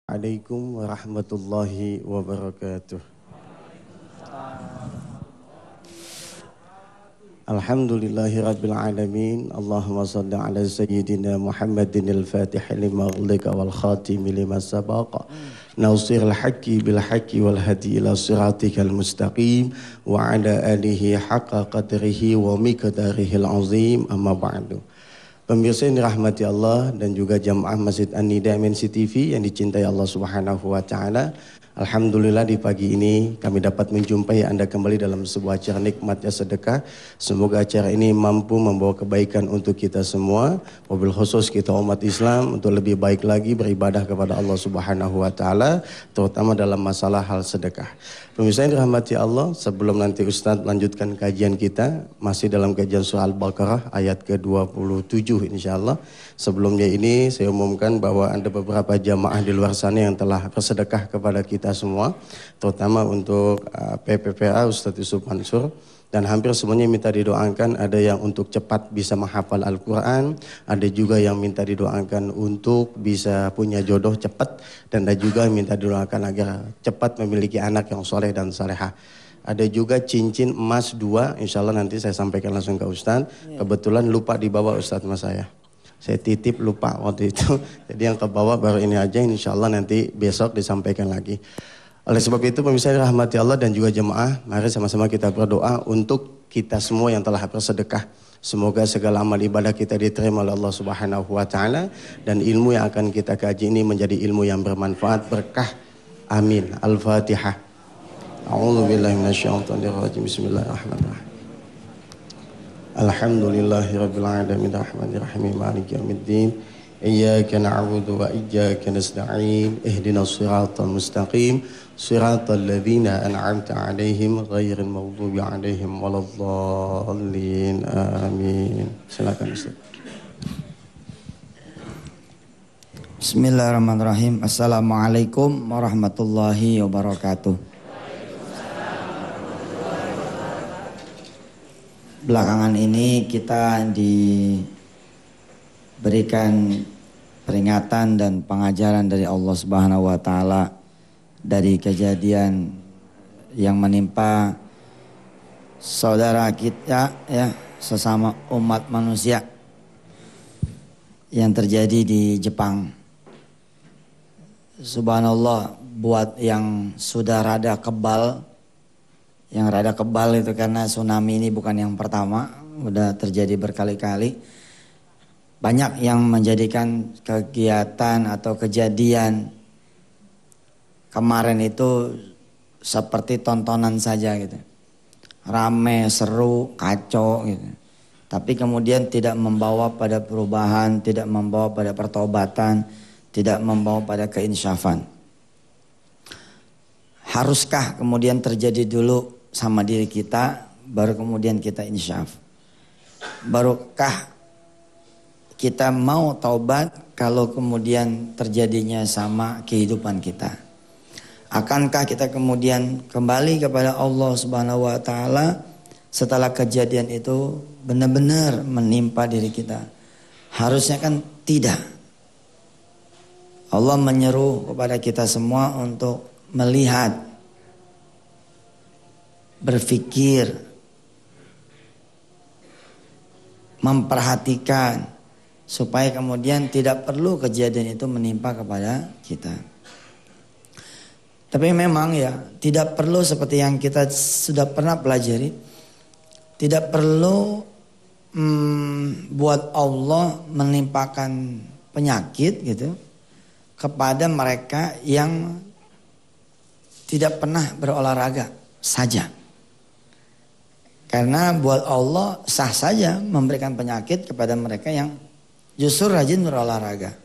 Assalamualaikum warahmatullahi wabarakatuh. Alhamdulillahi rabbil alamin. Allahumma salli ala sayyidina Muhammadin al-fatih lima ughliqa wal khatimi lima sabaqa. Nasiril haqqi bil haqqi wal hadi ila siratikal mustaqim wa ala alihi haqqa qadrihi wa miqdarihil azim, amma ba'du. Pemirsa yang dirahmati Allah dan juga jamaah Masjid An-Nida MNC TV yang dicintai Allah Subhanahu wa taala. Alhamdulillah di pagi ini kami dapat menjumpai Anda kembali dalam sebuah acara nikmatnya sedekah. Semoga acara ini mampu membawa kebaikan untuk kita semua, wabil khusus kita umat Islam untuk lebih baik lagi beribadah kepada Allah Subhanahu wa taala, terutama dalam masalah hal sedekah. Pemirsa yang dirahmati Allah, sebelum nanti Ustadz melanjutkan kajian kita, masih dalam kajian surah Al-Baqarah ayat ke-27 insyaallah. Sebelumnya ini saya umumkan bahwa ada beberapa jamaah di luar sana yang telah bersedekah kepada kita semua, terutama untuk PPPA Ustadz Yusuf Mansur, dan hampir semuanya minta didoakan. Ada yang untuk cepat bisa menghafal Al-Quran, ada juga yang minta didoakan untuk bisa punya jodoh cepat, dan ada juga yang minta didoakan agar cepat memiliki anak yang soleh dan salehah. Ada juga cincin emas 2, insya Allah nanti saya sampaikan langsung ke Ustadz. Kebetulan lupa dibawa Ustadz mas saya titip lupa waktu itu. Jadi yang ke bawah baru ini aja, insya Allah nanti besok disampaikan lagi. Oleh sebab itu pemirsa rahmati Allah dan juga jemaah, mari sama-sama kita berdoa untuk kita semua yang telah bersedekah. Semoga segala amal ibadah kita diterima oleh Allah Subhanahu wa taala, dan ilmu yang akan kita kaji ini menjadi ilmu yang bermanfaat, berkah. Amin. Al-Fatihah. A'udzubillahi minasyaitonirrajim. Bismillahirrahmanirrahim. Alhamdulillahi rabbil alamin arrahmanirrahim maliki yaumiddin. Iyyaka na'budu wa iyyaka nasta'in. Ihdinas siratal mustaqim. Siratal ladzina an'amta 'alaihim ghairil maghdubi 'alaihim waladdallin. Amin. Silakan Ustaz. Bismillahirrahmanirrahim. Assalamualaikum warahmatullahi wabarakatuh. Belakangan ini kita diberikan peringatan dan pengajaran dari Allah Subhanahu wa taala dari kejadian yang menimpa saudara kita ya, sesama umat manusia yang terjadi di Jepang. Subhanallah, buat yang sudah rada kebal. Yang rada kebal itu karena tsunami ini bukan yang pertama, udah terjadi berkali-kali. Banyak yang menjadikan kegiatan atau kejadian kemarin itu seperti tontonan saja gitu. Rame, seru, kacau gitu. Tapi kemudian tidak membawa pada perubahan, tidak membawa pada pertobatan, tidak membawa pada keinsyafan. Haruskah kemudian terjadi dulu sama diri kita, baru kemudian kita insyaf? Barukah kita mau taubat kalau kemudian terjadinya sama kehidupan kita? Akankah kita kemudian kembali kepada Allah Subhanahu wa taala setelah kejadian itu benar-benar menimpa diri kita? Harusnya kan tidak. Allah menyeru kepada kita semua untuk melihat, berpikir, memperhatikan, supaya kemudian tidak perlu kejadian itu menimpa kepada kita. Tapi memang ya, tidak perlu seperti yang kita sudah pernah pelajari. Tidak perlu buat Allah menimpakan penyakit gitu kepada mereka yang tidak pernah berolahraga saja. Karena buat Allah sah saja memberikan penyakit kepada mereka yang justru rajin berolahraga.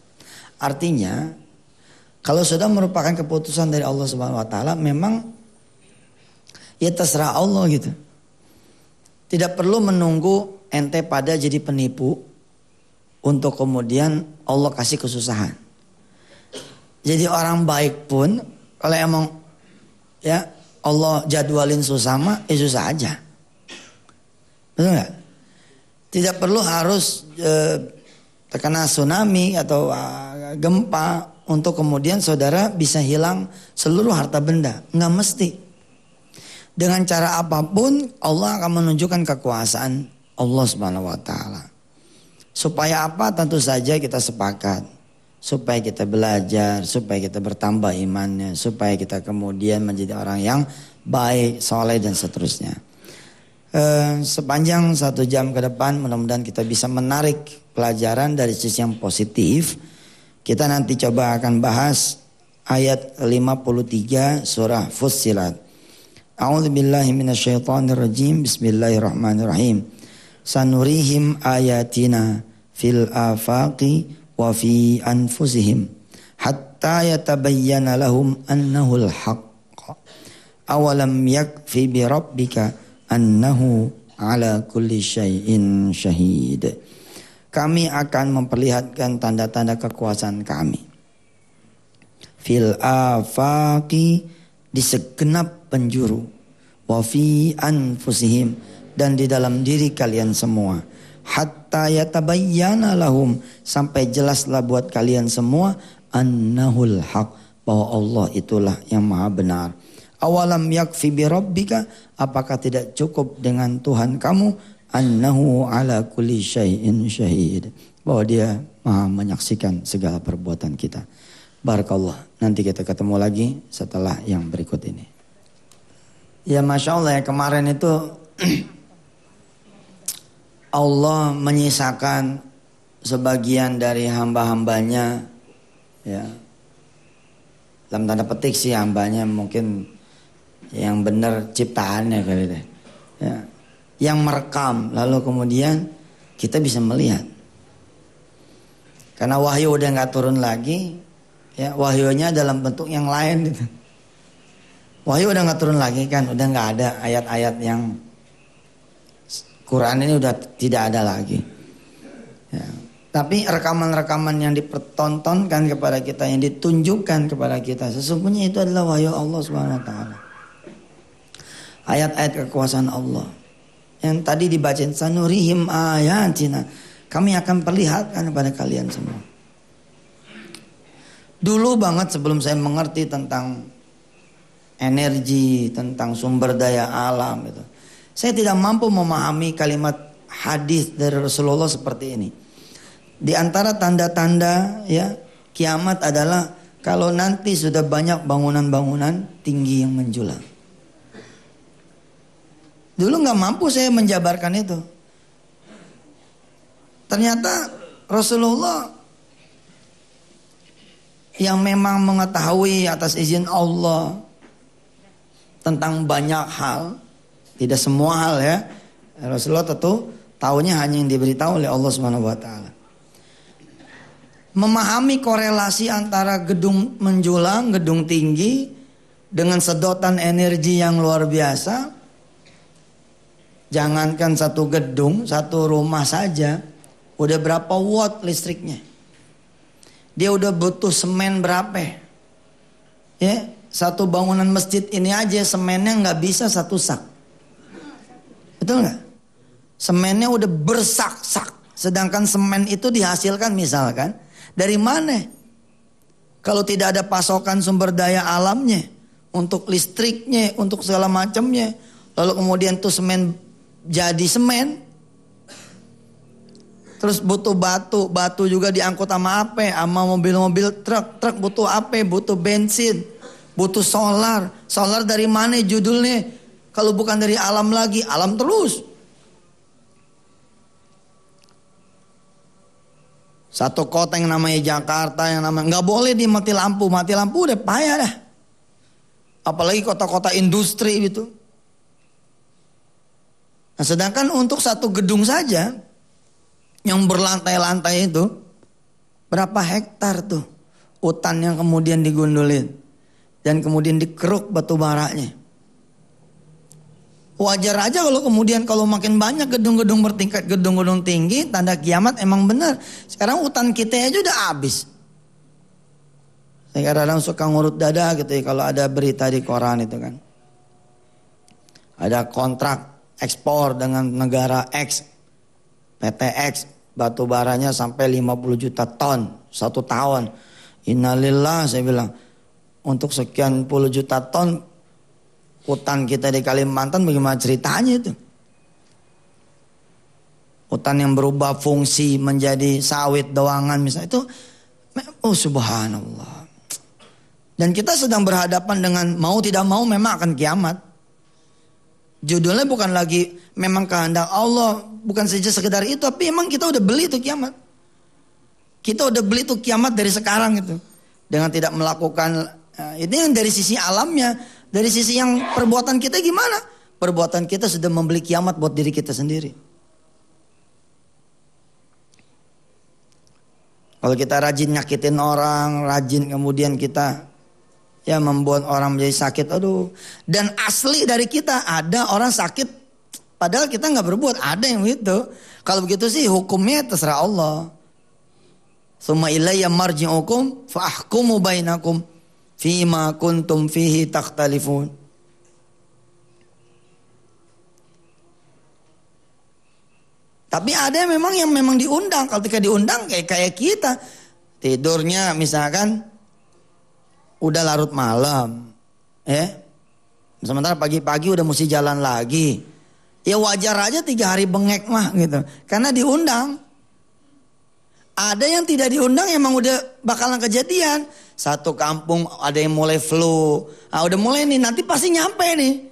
Artinya kalau sudah merupakan keputusan dari Allah Subhanahu wa taala, memang ya terserah Allah gitu. Tidak perlu menunggu ente pada jadi penipu untuk kemudian Allah kasih kesusahan. Jadi orang baik pun kalau emang ya Allah jadwalin susah mah susah aja. Betul nggak? Tidak perlu harus terkena tsunami atau gempa untuk kemudian saudara bisa hilang seluruh harta benda. Nggak mesti. Dengan cara apapun Allah akan menunjukkan kekuasaan Allah Subhanahu wa taala. Supaya apa? Tentu saja kita sepakat. Supaya kita belajar, supaya kita bertambah imannya, supaya kita kemudian menjadi orang yang baik, soleh dan seterusnya. Sepanjang 1 jam ke depan mudah-mudahan kita bisa menarik pelajaran dari sisi yang positif. Kita nanti coba akan bahas ayat 53 surah Fussilat. A'udzubillahi minasyaitonirrajim. Bismillahirrahmanirrahim. Sanurihim ayatina fil afaqi wa fi anfusihim hatta yatabayyana lahum annahul haqq. Awalam yakfi bi rabbika annahu ala kulli syai'in syahid. Kami akan memperlihatkan tanda-tanda kekuasaan kami. Fil afaqi, di segenap penjuru, wa fi anfusihim, dan di dalam diri kalian semua, hatta yatabayyana lahum, sampai jelaslah buat kalian semua, annahul haq, bahwa Allah itulah yang maha benar. Awalam yakfi bi rabbika, apakah tidak cukup dengan Tuhan kamu, annahu ala kulli syai'in syahid, bahwa dia maha menyaksikan segala perbuatan kita. Barakallah. Nanti kita ketemu lagi setelah yang berikut ini. Ya Masya Allah ya, kemarin itu Allah menyisakan sebagian dari hamba-hambanya, ya, dalam tanda petik sih hambanya, mungkin yang benar ciptaannya kali deh, ya, yang merekam, lalu kemudian kita bisa melihat. Karena wahyu udah gak turun lagi, ya, wahyunya dalam bentuk yang lain gitu. Wahyu udah gak turun lagi kan, udah gak ada ayat-ayat yang Quran ini udah tidak ada lagi, ya. Tapi rekaman-rekaman yang dipertontonkan kepada kita, yang ditunjukkan kepada kita, sesungguhnya itu adalah wahyu Allah Subhanahu wa taala. Ayat-ayat kekuasaan Allah yang tadi dibacain, sanurihim ayatina, kami akan perlihatkan kepada kalian semua. Dulu banget sebelum saya mengerti tentang energi, tentang sumber daya alam itu, saya tidak mampu memahami kalimat hadis dari Rasulullah seperti ini. Di antara tanda-tanda ya kiamat adalah kalau nanti sudah banyak bangunan-bangunan tinggi yang menjulang. Dulu nggak mampu saya menjabarkan itu. Ternyata Rasulullah yang memang mengetahui atas izin Allah tentang banyak hal, tidak semua hal ya. Rasulullah tentu tahunya hanya yang diberitahu oleh Allah Subhanahu wa taala. Memahami korelasi antara gedung menjulang, gedung tinggi dengan sedotan energi yang luar biasa. Jangankan satu gedung, satu rumah saja udah berapa watt listriknya. Dia udah butuh semen berapa? Ya, satu bangunan masjid ini aja semennya nggak bisa satu sak. Betul nggak? Semennya udah bersak-sak. Sedangkan semen itu dihasilkan misalkan dari mana? Kalau tidak ada pasokan sumber daya alamnya, untuk listriknya, untuk segala macamnya, lalu kemudian tuh semen jadi semen, terus butuh batu, batu juga diangkut sama apa? Sama mobil-mobil truk, truk butuh apa? Butuh bensin, butuh solar. Solar dari mana judulnya? Kalau bukan dari alam lagi, alam terus. Satu kota yang namanya Jakarta, yang namanya nggak boleh dimati lampu udah payah dah. Apalagi kota-kota industri gitu. Nah, sedangkan untuk satu gedung saja yang berlantai-lantai itu berapa hektar tuh hutan yang kemudian digundulin dan kemudian dikeruk batu baranya. Wajar aja kalau kemudian kalau makin banyak gedung-gedung bertingkat, gedung-gedung tinggi, tanda kiamat emang benar. Sekarang hutan kita aja udah habis. Saya kadang suka ngurut dada gitu ya kalau ada berita di koran itu kan. Ada kontrak ekspor dengan negara X, PT X, batu baranya sampai 50 juta ton 1 tahun. Innalillah, saya bilang, untuk sekian puluh juta ton hutan kita di Kalimantan bagaimana ceritanya itu? Hutan yang berubah fungsi menjadi sawit doangan misalnya itu, oh subhanallah. Dan kita sedang berhadapan dengan mau tidak mau memang akan kiamat. Judulnya bukan lagi memang kehendak Allah, bukan saja sekedar itu, tapi memang kita udah beli itu kiamat. Kita udah beli itu kiamat dari sekarang itu. Dengan tidak melakukan, ini yang dari sisi alamnya. Dari sisi yang perbuatan kita gimana? Perbuatan kita sudah membeli kiamat buat diri kita sendiri. Kalau kita rajin nyakitin orang, rajin kemudian kita ya membuat orang menjadi sakit, aduh. Dan asli dari kita ada orang sakit, padahal kita nggak berbuat, ada yang begitu. Kalau begitu sih hukumnya terserah Allah. Tsumma ilayya marji'ukum fa ahkumu bainakum fima kuntum fihi takhtalifun. Tapi ada yang memang diundang. Kalau ketika diundang kayak kita tidurnya misalkan udah larut malam, sementara pagi-pagi udah mesti jalan lagi. Ya wajar aja 3 hari bengek mah gitu. Karena diundang. Ada yang tidak diundang emang udah bakalan kejadian. Satu kampung ada yang mulai flu. Udah mulai nih, nanti pasti nyampe nih.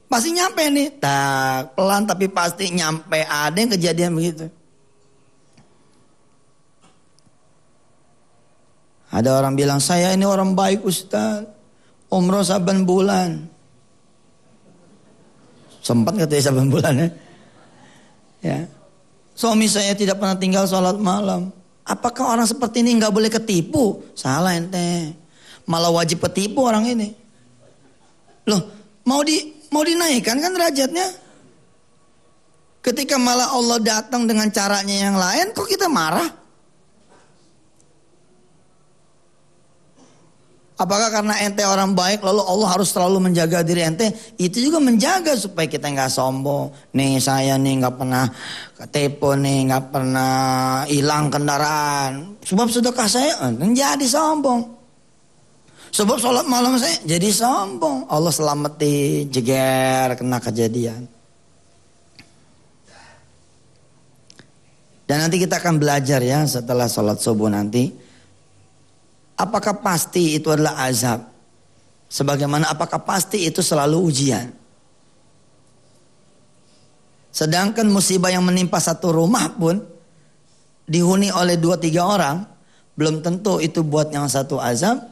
Pasti nyampe nih. Tak pelan tapi pasti nyampe. Ada yang kejadian begitu. Ada orang bilang, saya ini orang baik Ustaz. Umroh saban bulan. Sempat katanya saban bulan ya. Ya. Suami saya tidak pernah tinggal sholat malam. Apakah orang seperti ini nggak boleh ketipu? Salah ente. Malah wajib ketipu orang ini. Loh, mau dinaikkan kan derajatnya? Ketika malah Allah datang dengan caranya yang lain, kok kita marah? Apakah karena ente orang baik lalu Allah harus selalu menjaga diri ente? Itu juga menjaga supaya kita nggak sombong. Nih saya nih nggak pernah ketipu nih, nggak pernah hilang kendaraan. Sebab sedekah saya menjadi sombong. Sebab sholat malam saya jadi sombong. Allah selamati, jeger kena kejadian. Dan nanti kita akan belajar ya setelah sholat subuh nanti. Apakah pasti itu adalah azab? Sebagaimana apakah pasti itu selalu ujian? Sedangkan musibah yang menimpa satu rumah pun dihuni oleh 2-3 orang, belum tentu itu buat yang satu azab,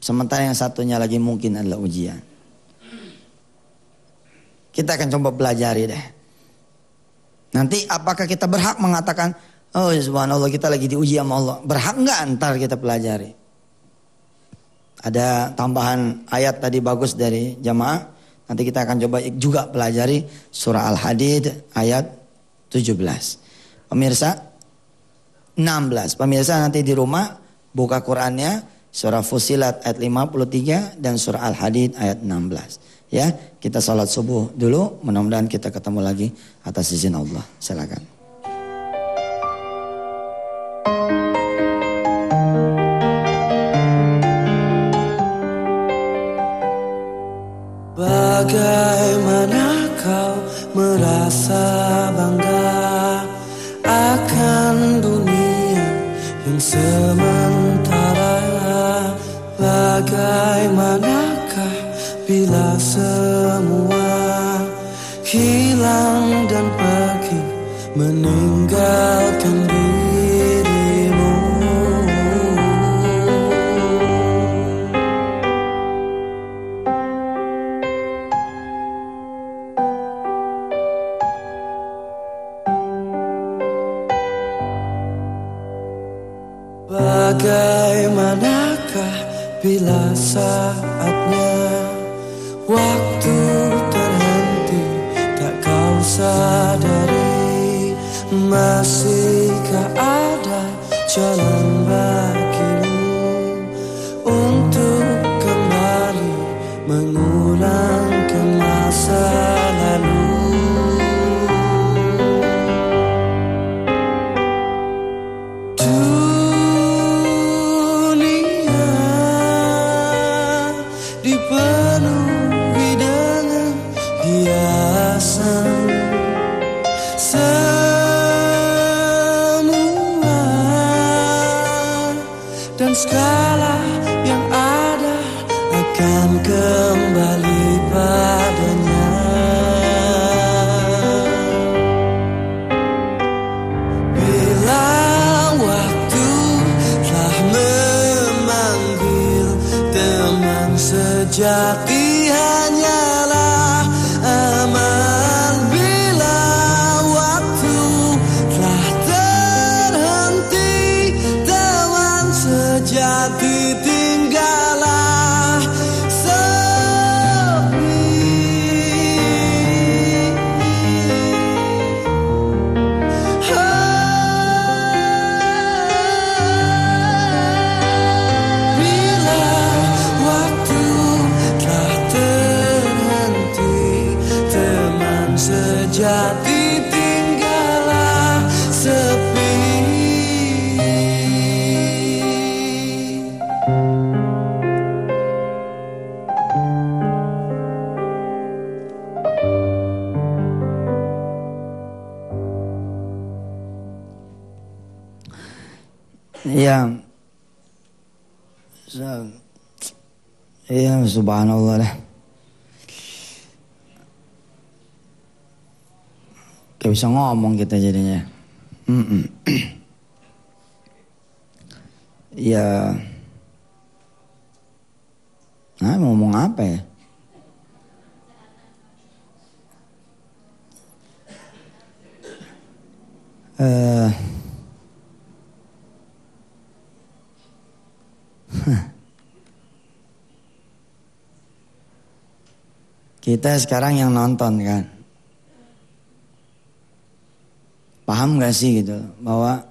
sementara yang satunya lagi mungkin adalah ujian. Kita akan coba pelajari deh. Nanti apakah kita berhak mengatakan, oh subhanallah kita lagi diuji sama Allah. Berhak enggak ntar kita pelajari. Ada tambahan ayat tadi bagus dari jamaah. Nanti kita akan coba juga pelajari surah Al-Hadid ayat 17. Pemirsa 16. Pemirsa nanti di rumah buka Qur'annya surah Fussilat ayat 53 dan surah Al-Hadid ayat 16. Ya, kita salat subuh dulu. Mudah-mudahan kita ketemu lagi atas izin Allah. Silakan. Bagaimana kau merasa bangga akan dunia yang sementara? Bagaimanakah bila semua hilang dan pergi meninggalkan dirimu? Bagaimanakah bila saatnya waktu terhenti, tak kau sadari, masihkah ada jalan bagimu untuk kembali mengulangkan masa lalu? sejati hanyalah aman bila waktu telah terhenti. Teman sejati tinggallah sepi. Bila waktu telah terhenti, teman sejati tinggallah sepi. Ya, ya subhanallah lah. Gak bisa ngomong kita jadinya. Ya, nah mau ngomong apa ya? Kita sekarang yang nonton kan, paham gak sih gitu bahwa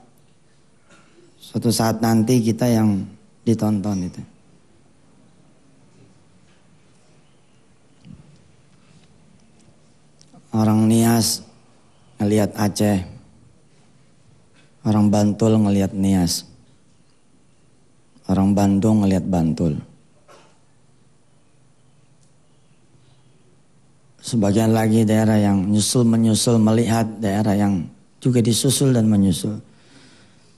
suatu saat nanti kita yang ditonton itu. Orang Nias ngelihat Aceh, orang Bantul ngelihat Nias, orang Bandung ngelihat Bantul. Sebagian lagi daerah yang menyusul melihat daerah yang juga disusul dan menyusul.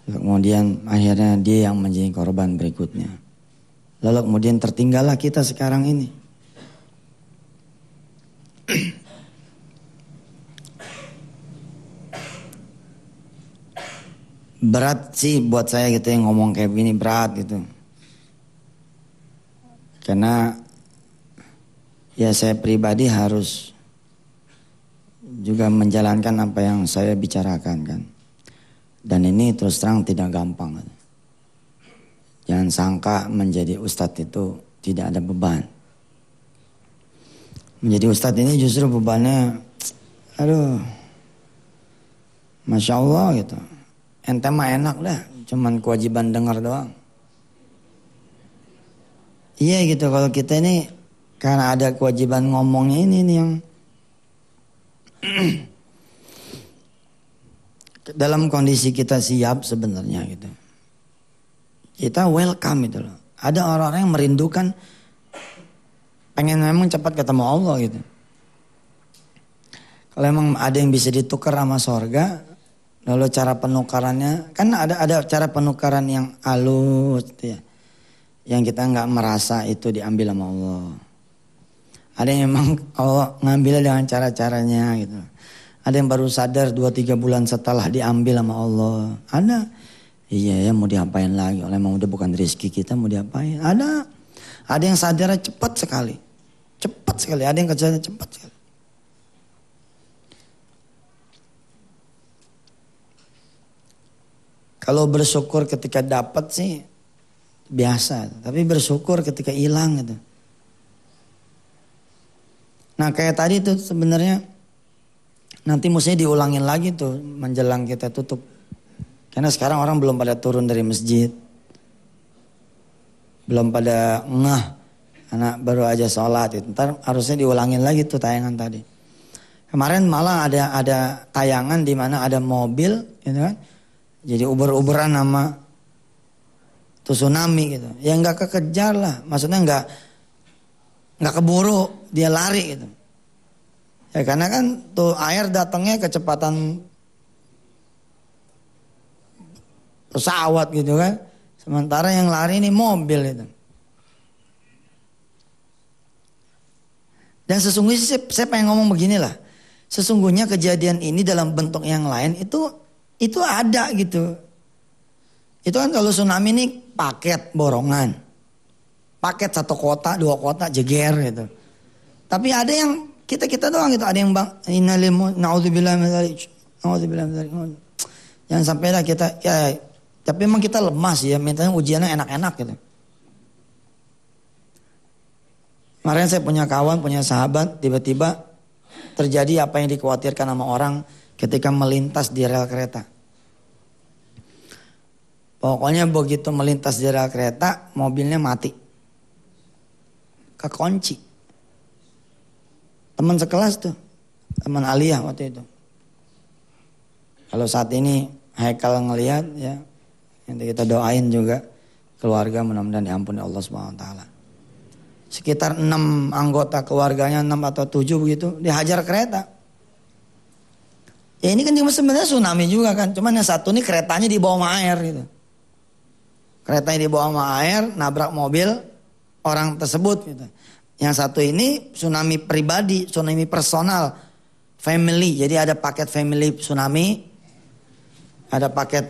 Kemudian akhirnya dia yang menjadi korban berikutnya. Lalu kemudian tertinggallah kita sekarang ini. Berat sih buat saya gitu yang ngomong kayak gini, berat gitu. Karena ya saya pribadi harus juga menjalankan apa yang saya bicarakan kan. Dan ini terus terang tidak gampang. Jangan sangka menjadi ustadz itu tidak ada beban. Menjadi ustadz ini justru bebannya, aduh, Masya Allah gitu. Ente mah enak dah, cuman kewajiban dengar doang. Iya gitu, kalau kita ini karena ada kewajiban ngomongnya ini nih yang dalam kondisi kita siap sebenarnya gitu. Kita welcome itu loh. Ada orang-orang yang merindukan, pengen memang cepat ketemu Allah gitu. Kalau memang ada yang bisa ditukar sama sorga, lalu cara penukarannya, kan ada cara penukaran yang halus gitu ya. Yang kita nggak merasa itu diambil sama Allah. Ada yang memang Allah ngambilnya dengan cara-caranya gitu. Ada yang baru sadar 2-3 bulan setelah diambil sama Allah. Ada. Iya ya, mau diapain lagi? Oleh memang udah bukan rezeki kita, mau diapain? Ada. Ada yang sadarnya cepat sekali. Cepat sekali. Ada yang kerjanya cepat sekali. Kalau bersyukur ketika dapat sih biasa. Tapi bersyukur ketika hilang gitu. Nah kayak tadi tuh sebenarnya nanti mestinya diulangin lagi tuh menjelang kita tutup. Karena sekarang orang belum pada turun dari masjid. Belum pada ngeh. Anak baru aja sholat gitu. Ntar harusnya diulangin lagi tuh tayangan tadi. Kemarin malah ada tayangan di mana ada mobil gitu kan. Jadi uber-uberan sama tuh tsunami gitu. Ya gak kekejar lah. Maksudnya gak keburu, dia lari gitu. Ya karena kan tuh air datangnya kecepatan pesawat gitu kan. Sementara yang lari ini mobil itu. Dan sesungguhnya saya pengen ngomong beginilah. Sesungguhnya kejadian ini dalam bentuk yang lain itu ada gitu. Itu kan kalau tsunami ini paket borongan. paket 1 kota, 2 kota jeger gitu. Tapi ada yang kita doang gitu, ada yang naudzubillah min dzalik. Naudzubillah min dzalik. Jangan sampai lah kita ya, tapi memang kita lemas ya, mintanya ujiannya enak-enak gitu. Kemarin saya punya kawan, punya sahabat, tiba-tiba terjadi apa yang dikhawatirkan sama orang ketika melintas di rel kereta. Pokoknya begitu melintas di rel kereta, mobilnya mati. Kekunci. Teman sekelas tuh, teman Aliyah waktu itu. Kalau saat ini Haikal ngelihat ya, nanti kita doain juga keluarga mudah-mudahan diampuni Allah Subhanahu wa taala. Sekitar 6 anggota keluarganya, 6 atau 7 begitu, dihajar kereta. Ya ini kan juga sebenarnya tsunami juga kan, cuman yang satu nih keretanya di bawah air gitu. Keretanya di bawah air, nabrak mobil orang tersebut gitu. Yang satu ini tsunami pribadi, tsunami personal, family. Jadi ada paket family tsunami, ada paket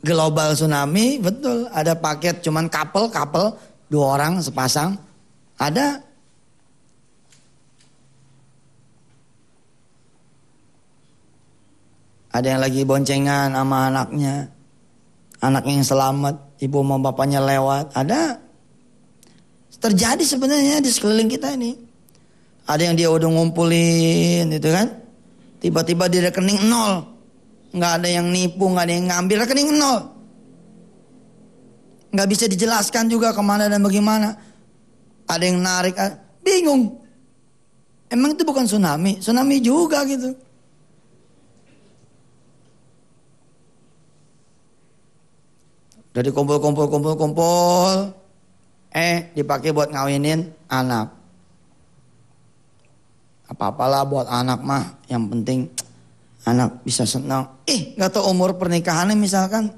global tsunami, betul. Ada paket cuman couple 2 orang sepasang. Ada. Ada yang lagi boncengan sama anaknya. Anaknya yang selamat, ibu sama bapaknya lewat. Ada. Terjadi sebenarnya di sekeliling kita ini. Ada yang dia udah ngumpulin itu kan. Tiba-tiba di rekening 0. Nggak ada yang nipu, nggak ada yang ngambil, rekening 0. Nggak bisa dijelaskan juga kemana dan bagaimana. Ada yang narik, bingung. Emang itu bukan tsunami? Tsunami juga gitu. Udah dikumpul. Dipakai buat ngawinin anak. Apa-apalah buat anak mah. Yang penting anak bisa senang. Gak tau umur pernikahannya misalkan.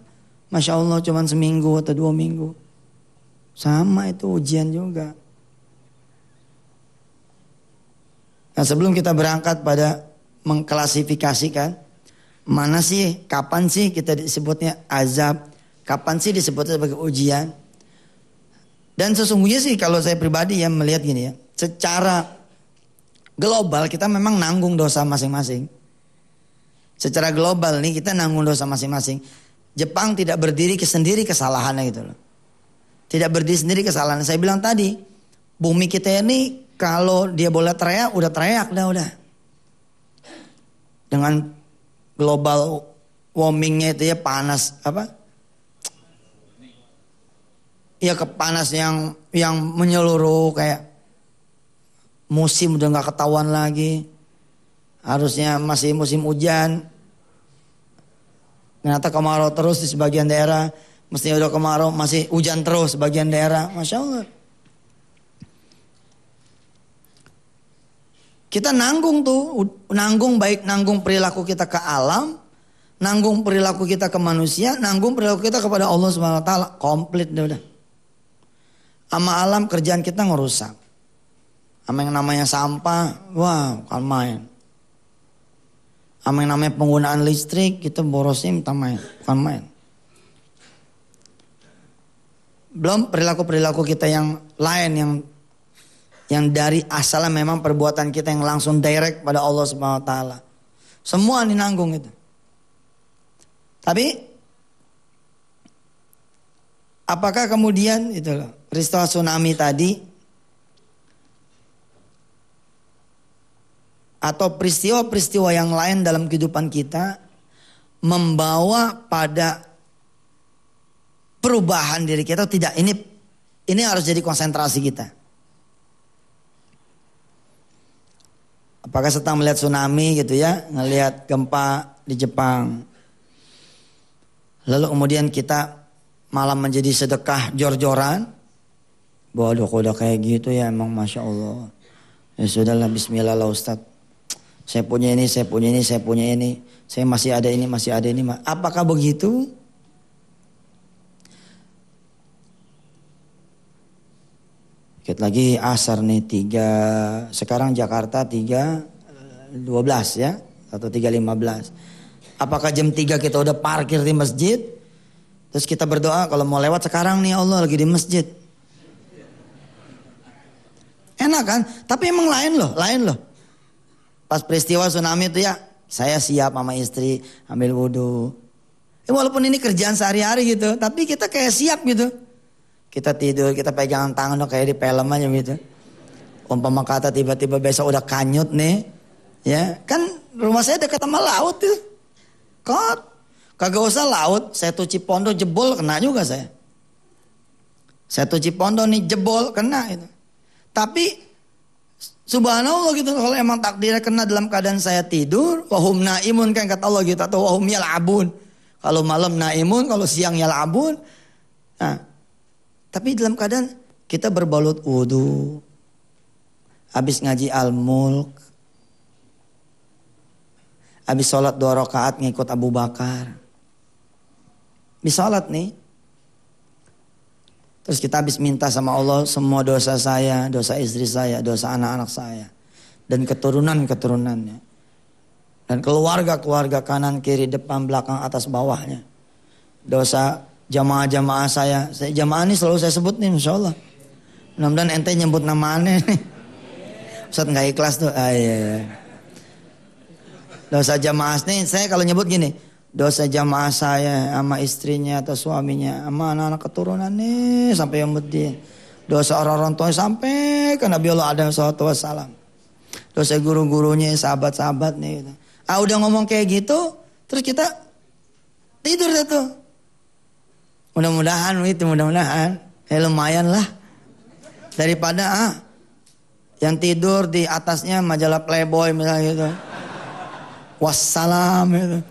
Masya Allah cuma seminggu atau 2 minggu. Sama itu ujian juga. Nah sebelum kita berangkat pada mengklasifikasikan. Mana sih, kapan sih kita disebutnya azab. Kapan sih disebutnya sebagai ujian? Dan sesungguhnya sih kalau saya pribadi ya melihat gini ya. Secara global kita memang nanggung dosa masing-masing. Secara global nih kita nanggung dosa masing-masing. Jepang tidak berdiri sendiri kesalahannya gitu loh. Tidak berdiri sendiri kesalahan. Saya bilang tadi, bumi kita ini kalau dia boleh teriak, udah teriak udah. Dengan global warmingnya itu ya panas apa? Ya kepanas yang menyeluruh kayak musim udah nggak ketahuan lagi. Harusnya masih musim hujan. Ternyata kemarau terus di sebagian daerah. Mestinya udah kemarau masih hujan terus sebagian daerah. Masya Allah. Kita nanggung tuh. Nanggung perilaku kita ke alam. Nanggung perilaku kita ke manusia. Nanggung perilaku kita kepada Allah Subhanahu wa taala. Komplit udah. Sama alam kerjaan kita ngerusak. Sama yang namanya sampah. Wah bukan main. Sama yang namanya penggunaan listrik, kita borosnya minta main, bukan main. Belum perilaku-perilaku kita yang lain yang dari asalnya memang perbuatan kita yang langsung direct pada Allah Subhanahu wa taala. Semua dinanggung itu. Tapi apakah kemudian itu loh, peristiwa tsunami tadi atau peristiwa-peristiwa yang lain dalam kehidupan kita membawa pada perubahan diri kita atau tidak? Ini harus jadi konsentrasi kita. Apakah sedang melihat tsunami gitu ya, ngelihat gempa di Jepang. Lalu kemudian kita malah menjadi sedekah jor-joran. Waduh udah kayak gitu ya emang Masya Allah. Ya sudahlah bismillah lah Ustadz. Saya punya ini, saya punya ini, saya punya ini. Saya masih ada ini, masih ada ini. Apakah begitu? Dikit lagi asar nih 3. Sekarang Jakarta 3.12 ya. Atau 3.15. Apakah jam 3 kita udah parkir di masjid? Terus kita berdoa kalau mau lewat sekarang nih Allah lagi di masjid. Enak kan? Tapi emang lain loh. Pas peristiwa tsunami itu ya, saya siap sama istri ambil wudhu. Walaupun ini kerjaan sehari-hari gitu, tapi kita kayak siap gitu. Kita tidur, kita pegangan tangan kayak di film aja gitu. Umpama kata tiba-tiba besok udah kanyut nih, ya kan rumah saya dekat sama laut tuh. Kagak usah laut, Setu Cipondo jebol kena juga saya. Setu Cipondo nih jebol kena itu. Tapi subhanallah gitu, kalau emang takdirnya kena dalam keadaan saya tidur, wahum naimun kan kata Allah gitu, atau wahum yal'abun. Kalau malam naimun, kalau siang yal'abun. Nah, tapi dalam keadaan kita berbalut wudu, habis ngaji Al-Mulk, habis sholat 2 rakaat ngikut Abu Bakar. Habis sholat nih, terus kita habis minta sama Allah semua dosa saya, dosa istri saya, dosa anak-anak saya, dan keturunan-keturunannya, dan keluarga-keluarga kanan, kiri, depan, belakang, atas, bawahnya. Dosa jamaah-jamaah saya jamaah ini selalu saya sebut nih, Masya Allah. Mudah-mudahan ente nyebut nama aneh nih. Ustaz gak ikhlas tuh. Iya. Dosa jamaah nih, saya kalau nyebut gini, dosa jamaah saya sama istrinya atau suaminya, sama anak-anak keturunan nih sampai yang bedin. Dosa orang-orang tua sampai ke Nabi Allah Adam SAW. Dosa guru-gurunya, sahabat-sahabat nih gitu. Udah ngomong kayak gitu, terus kita tidur deh tuh. Mudah-mudahan lumayan lah. Daripada yang tidur di atasnya majalah Playboy misalnya gitu. Wassalam gitu.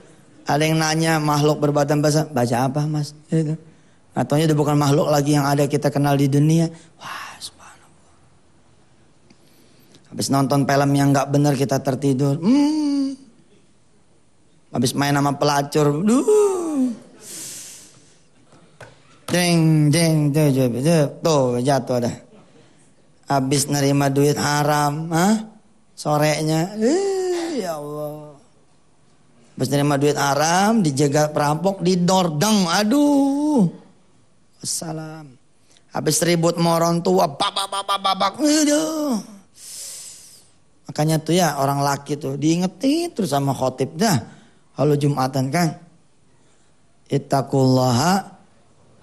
Ada yang nanya makhluk berbadan basah, baca apa mas? Gitu. Ataunya itu bukan makhluk lagi yang ada kita kenal di dunia. Wah subhanallah. Habis nonton film yang gak benar kita tertidur. Habis main sama pelacur. Deng, tuh jatuh dah. Habis nerima duit haram, sorenya, ya Allah. Habis nerima duit haram, dijegal perampok, didordeng, aduh. Wassalam. Habis ribut sama orang tua, babak, aduh. Makanya tuh ya orang laki tuh diingetin terus sama khotib dah. Kalau Jumatan kan, ittaqullaha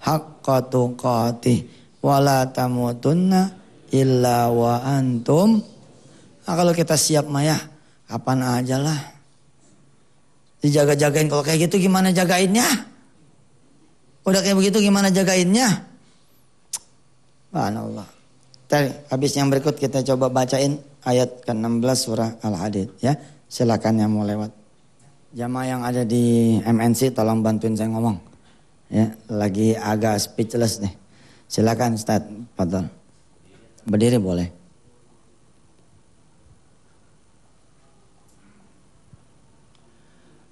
haqqa tuqatih wala tamutunna illa wa antum. Kalau kita siap maya kapan aja lah. Dijaga-jagain, kalau kayak gitu gimana jagainnya? Udah kayak begitu gimana jagainnya? Subhanallah. Habis yang berikut kita coba bacain ayat ke-16 surah Al-Hadid ya. Silakan yang mau lewat. Jamaah yang ada di MNC tolong bantuin saya ngomong. Ya, lagi agak speechless nih. Silakan Ustaz, Fadhal. Berdiri boleh.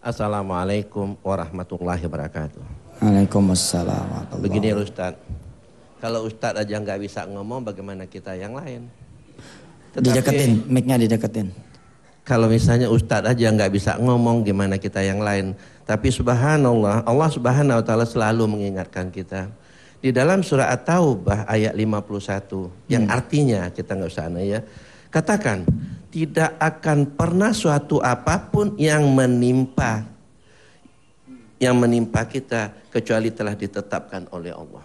Assalamualaikum warahmatullahi wabarakatuh. Waalaikumsalam warahmatullahi. Begini Ustaz, kalau Ustaz aja nggak bisa ngomong, bagaimana kita yang lain? Dideketin, mic-nya dideketin. Kalau misalnya Ustadz aja nggak bisa ngomong, gimana kita yang lain? Tapi subhanallah, Allah subhanahu wa ta'ala selalu mengingatkan kita. Di dalam surah At-Taubah ayat 51, yang artinya kita nggak usah ya. Katakan, tidak akan pernah suatu apapun yang menimpa kita kecuali telah ditetapkan oleh Allah.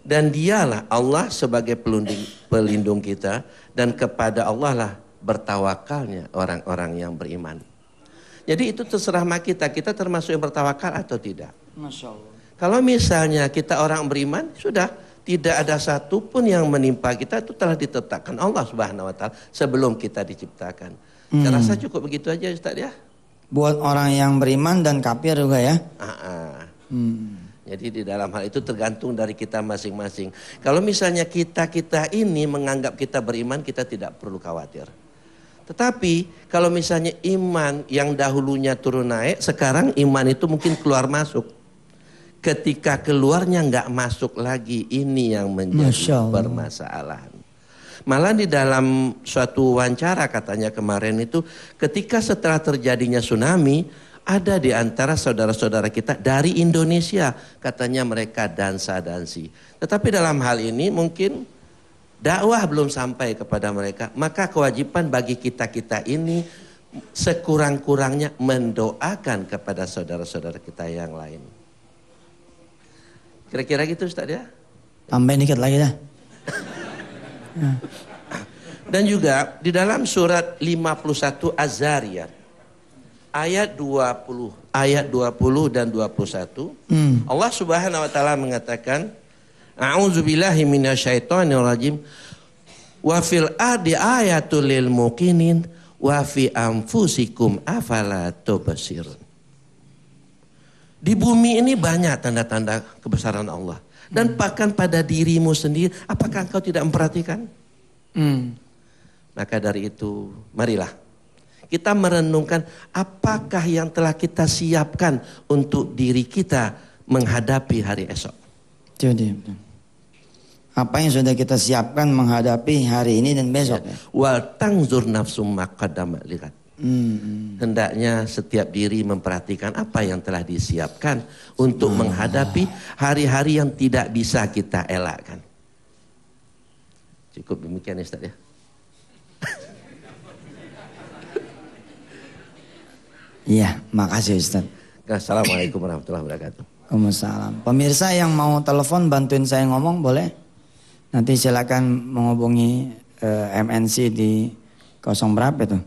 Dan dialah Allah sebagai pelindung kita, dan kepada Allah lah bertawakalnya orang-orang yang beriman. Jadi itu terserah sama kita termasuk yang bertawakal atau tidak. Masya Allah. Kalau misalnya kita orang beriman, sudah tidak ada satupun yang menimpa kita, itu telah ditetapkan Allah Subhanahu Wa Taala sebelum kita diciptakan. Saya rasa cukup begitu aja Ustaz ya. Buat orang yang beriman dan kafir juga ya. Jadi di dalam hal itu tergantung dari kita masing-masing. Kalau misalnya kita ini menganggap kita beriman, kita tidak perlu khawatir. Tetapi kalau misalnya iman yang dahulunya turun naik, sekarang iman itu mungkin keluar masuk. Ketika keluarnya nggak masuk lagi, ini yang menjadi permasalahan. Malah di dalam suatu wawancara katanya kemarin itu, ketika setelah terjadinya tsunami, ada di antara saudara-saudara kita dari Indonesia, katanya mereka dansa-dansi. Tetapi dalam hal ini mungkin dakwah belum sampai kepada mereka, maka kewajiban bagi kita-kita ini sekurang-kurangnya mendoakan kepada saudara-saudara kita yang lain. Kira-kira gitu Ustaz ya? Tambahin dikit lagi dah. Dan juga di dalam surat 51 Az-Zariyat ayat 20 dan 21 Allah Subhanahu wa taala mengatakan a'udzubillahi minasyaitonirrajim wa fil ardi ayatul lil muqinin wa fi anfusikum afala tubsirun. Di bumi ini banyak tanda-tanda kebesaran Allah dan bahkan pada dirimu sendiri, apakah engkau tidak memperhatikan? Maka dari itu marilah kita merenungkan apakah yang telah kita siapkan untuk diri kita menghadapi hari esok. Jadi apa yang sudah kita siapkan menghadapi hari ini dan besok. Wal tangzur nafsum ma qaddamat lighad. Hendaknya setiap diri memperhatikan apa yang telah disiapkan untuk menghadapi hari-hari yang tidak bisa kita elakkan. Cukup demikian ya Ustaz ya. Iya, makasih Ustaz. Assalamualaikum warahmatullahi wabarakatuh. Waalaikumsalam. Pemirsa yang mau telepon bantuin saya ngomong boleh? Nanti silakan menghubungi MNC di 0 berapa itu?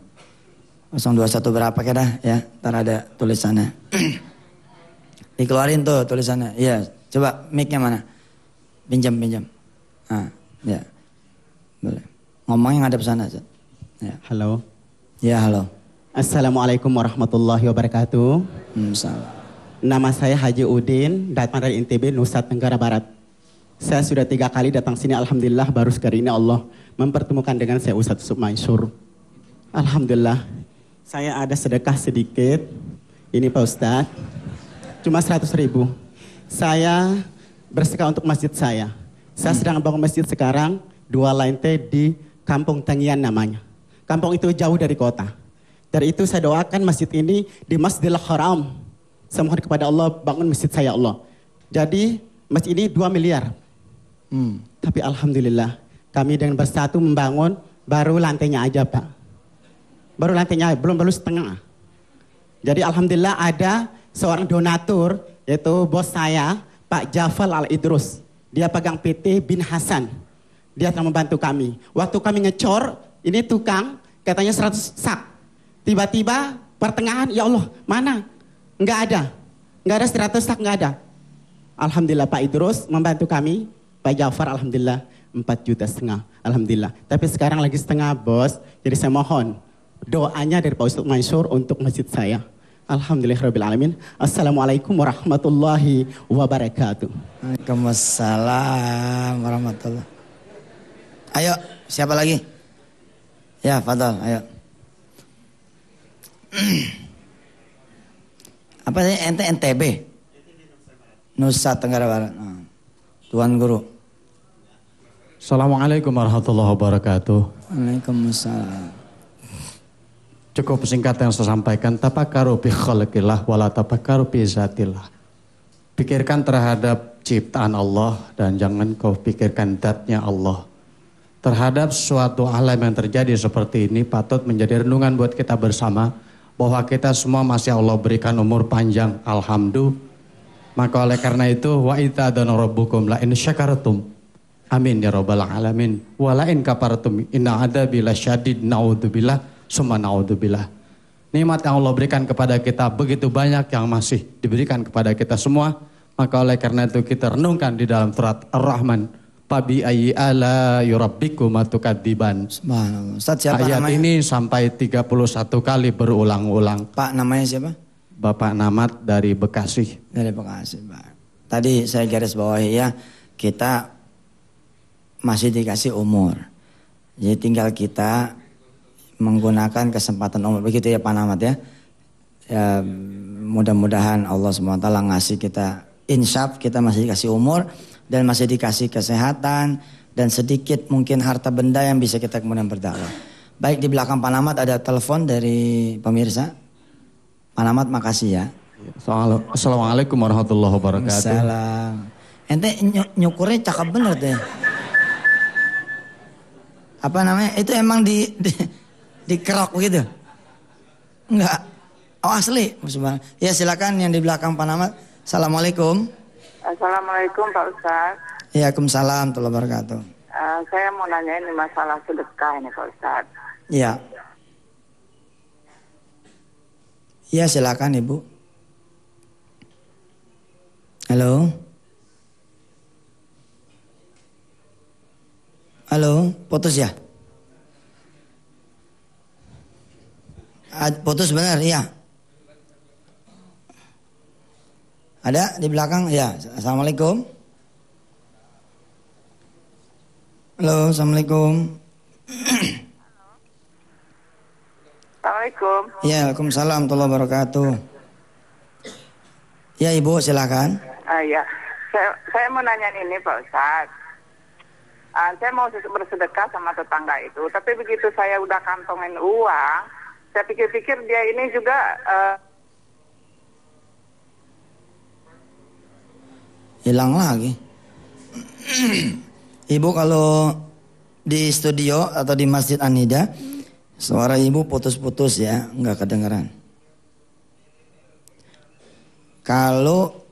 021 berapa kira ya? Ntar ada tulisannya. Dikeluarin tuh tulisannya. Iya, coba mic-nya mana? Pinjam. Ah, ya. Boleh. Ngomongnya ngadep sana, Ustaz. Ya. Halo. Ya, halo. Assalamualaikum warahmatullahi wabarakatuh. Salam. Nama saya Haji Udin, datang dari NTB, Nusa Tenggara Barat. Saya sudah 3 kali datang sini, alhamdulillah baru sekali ini Allah mempertemukan dengan saya Ustadz Yusuf Mansur. Alhamdulillah, saya ada sedekah sedikit, ini Pak Ustadz, cuma 100.000. Saya bersedekah untuk masjid saya. Saya sedang bangun masjid sekarang, 2 lantai di Kampung Tengian namanya. Kampung itu jauh dari kota. Dari itu saya doakan masjid ini di Masjidil Haram. Saya mohon kepada Allah bangun masjid saya Allah. Jadi masjid ini 2 miliar. Tapi alhamdulillah kami dengan bersatu membangun baru lantainya aja Pak. Baru lantainya belum setengah. Jadi alhamdulillah ada seorang donatur yaitu bos saya Pak Jafal Al-Idrus. Dia pegang PT Bin Hasan. Dia telah membantu kami. Waktu kami ngecor ini tukang katanya 100 sak. Tiba-tiba pertengahan, ya Allah, mana? Enggak ada 100 sak, enggak ada. Alhamdulillah Pak Idrus membantu kami, Pak Jafar alhamdulillah 4,5 juta, alhamdulillah. Tapi sekarang lagi setengah bos, jadi saya mohon doanya dari Pak Ustadz Mansur untuk masjid saya. Alhamdulillahirrabbilalamin. Assalamualaikum warahmatullahi wabarakatuh. Waalaikumsalam warahmatullahi. Ayo, siapa lagi? Ya, Fadal, ayo. Apa sih NTB? Nusa Tenggara Barat. Tuan Guru. Assalamualaikum warahmatullahi wabarakatuh. Waalaikumsalam. Cukup singkat yang saya sampaikan. Tafakkaru bi khalqillah wala tafakkaru bi zatillah. Pikirkan terhadap ciptaan Allah dan jangan kau pikirkan zatnya Allah. Terhadap suatu alam yang terjadi seperti ini patut menjadi renungan buat kita bersama. Bahwa kita semua masih Allah berikan umur panjang, alhamdulillah. Maka oleh karena itu wa itadana rabbukum la in syakartum, amin ya rabbal alamin, wa la in kafartum inna adzabi lasyadid, naudzubillah summa naudzubillah. Nikmat yang Allah berikan kepada kita begitu banyak yang masih diberikan kepada kita semua. Maka oleh karena itu kita renungkan di dalam surat Ar-Rahman, Fabi ayyi ala yurabbikum atukadziban. Subhanallah. Ustaz siapa ayat namanya? Ini sampai 31 kali berulang-ulang. Pak namanya siapa? Bapak Namat dari Bekasi. Dari Bekasi, Pak. Tadi saya garis bawahi ya, kita masih dikasih umur. Jadi tinggal kita menggunakan kesempatan umur. Begitu ya Pak Namat ya. Ya mudah-mudahan Allah SWT ngasih kita insyaf, kita masih dikasih umur. Dan masih dikasih kesehatan dan sedikit mungkin harta benda yang bisa kita kemudian berdakwah. Baik, di belakang Pak Namat ada telepon dari pemirsa. Pak Ahmad makasih ya. Assalamualaikum warahmatullahi wabarakatuh. Salam. Ente nyukurnya cakep bener deh. Apa namanya? Itu emang di kerok gitu? Enggak. Oh asli. Ya silakan yang di belakang Pak Ahmad. Assalamualaikum. Assalamualaikum Pak Ustadz. Waalaikumsalam warahmatullahi wabarakatuh. Saya mau nanya ini masalah sedekah ini Pak Ustadz. Iya. Iya silakan Ibu. Halo. Halo, putus ya? Putus benar, iya. Ada di belakang? Ya. Assalamualaikum. Halo, assalamualaikum. Assalamualaikum. Ya, waalaikumsalam warahmatullahi wabarakatuh. Ya Ibu, silakan. Ya, saya mau nanya ini Pak Ustadz. Saya mau bersedekah sama tetangga itu, tapi begitu saya udah kantongin uang, saya pikir-pikir dia ini juga hilang lagi. Ibu kalau di studio atau di Masjid An-Nida, suara Ibu putus-putus ya, nggak kedengeran. Kalau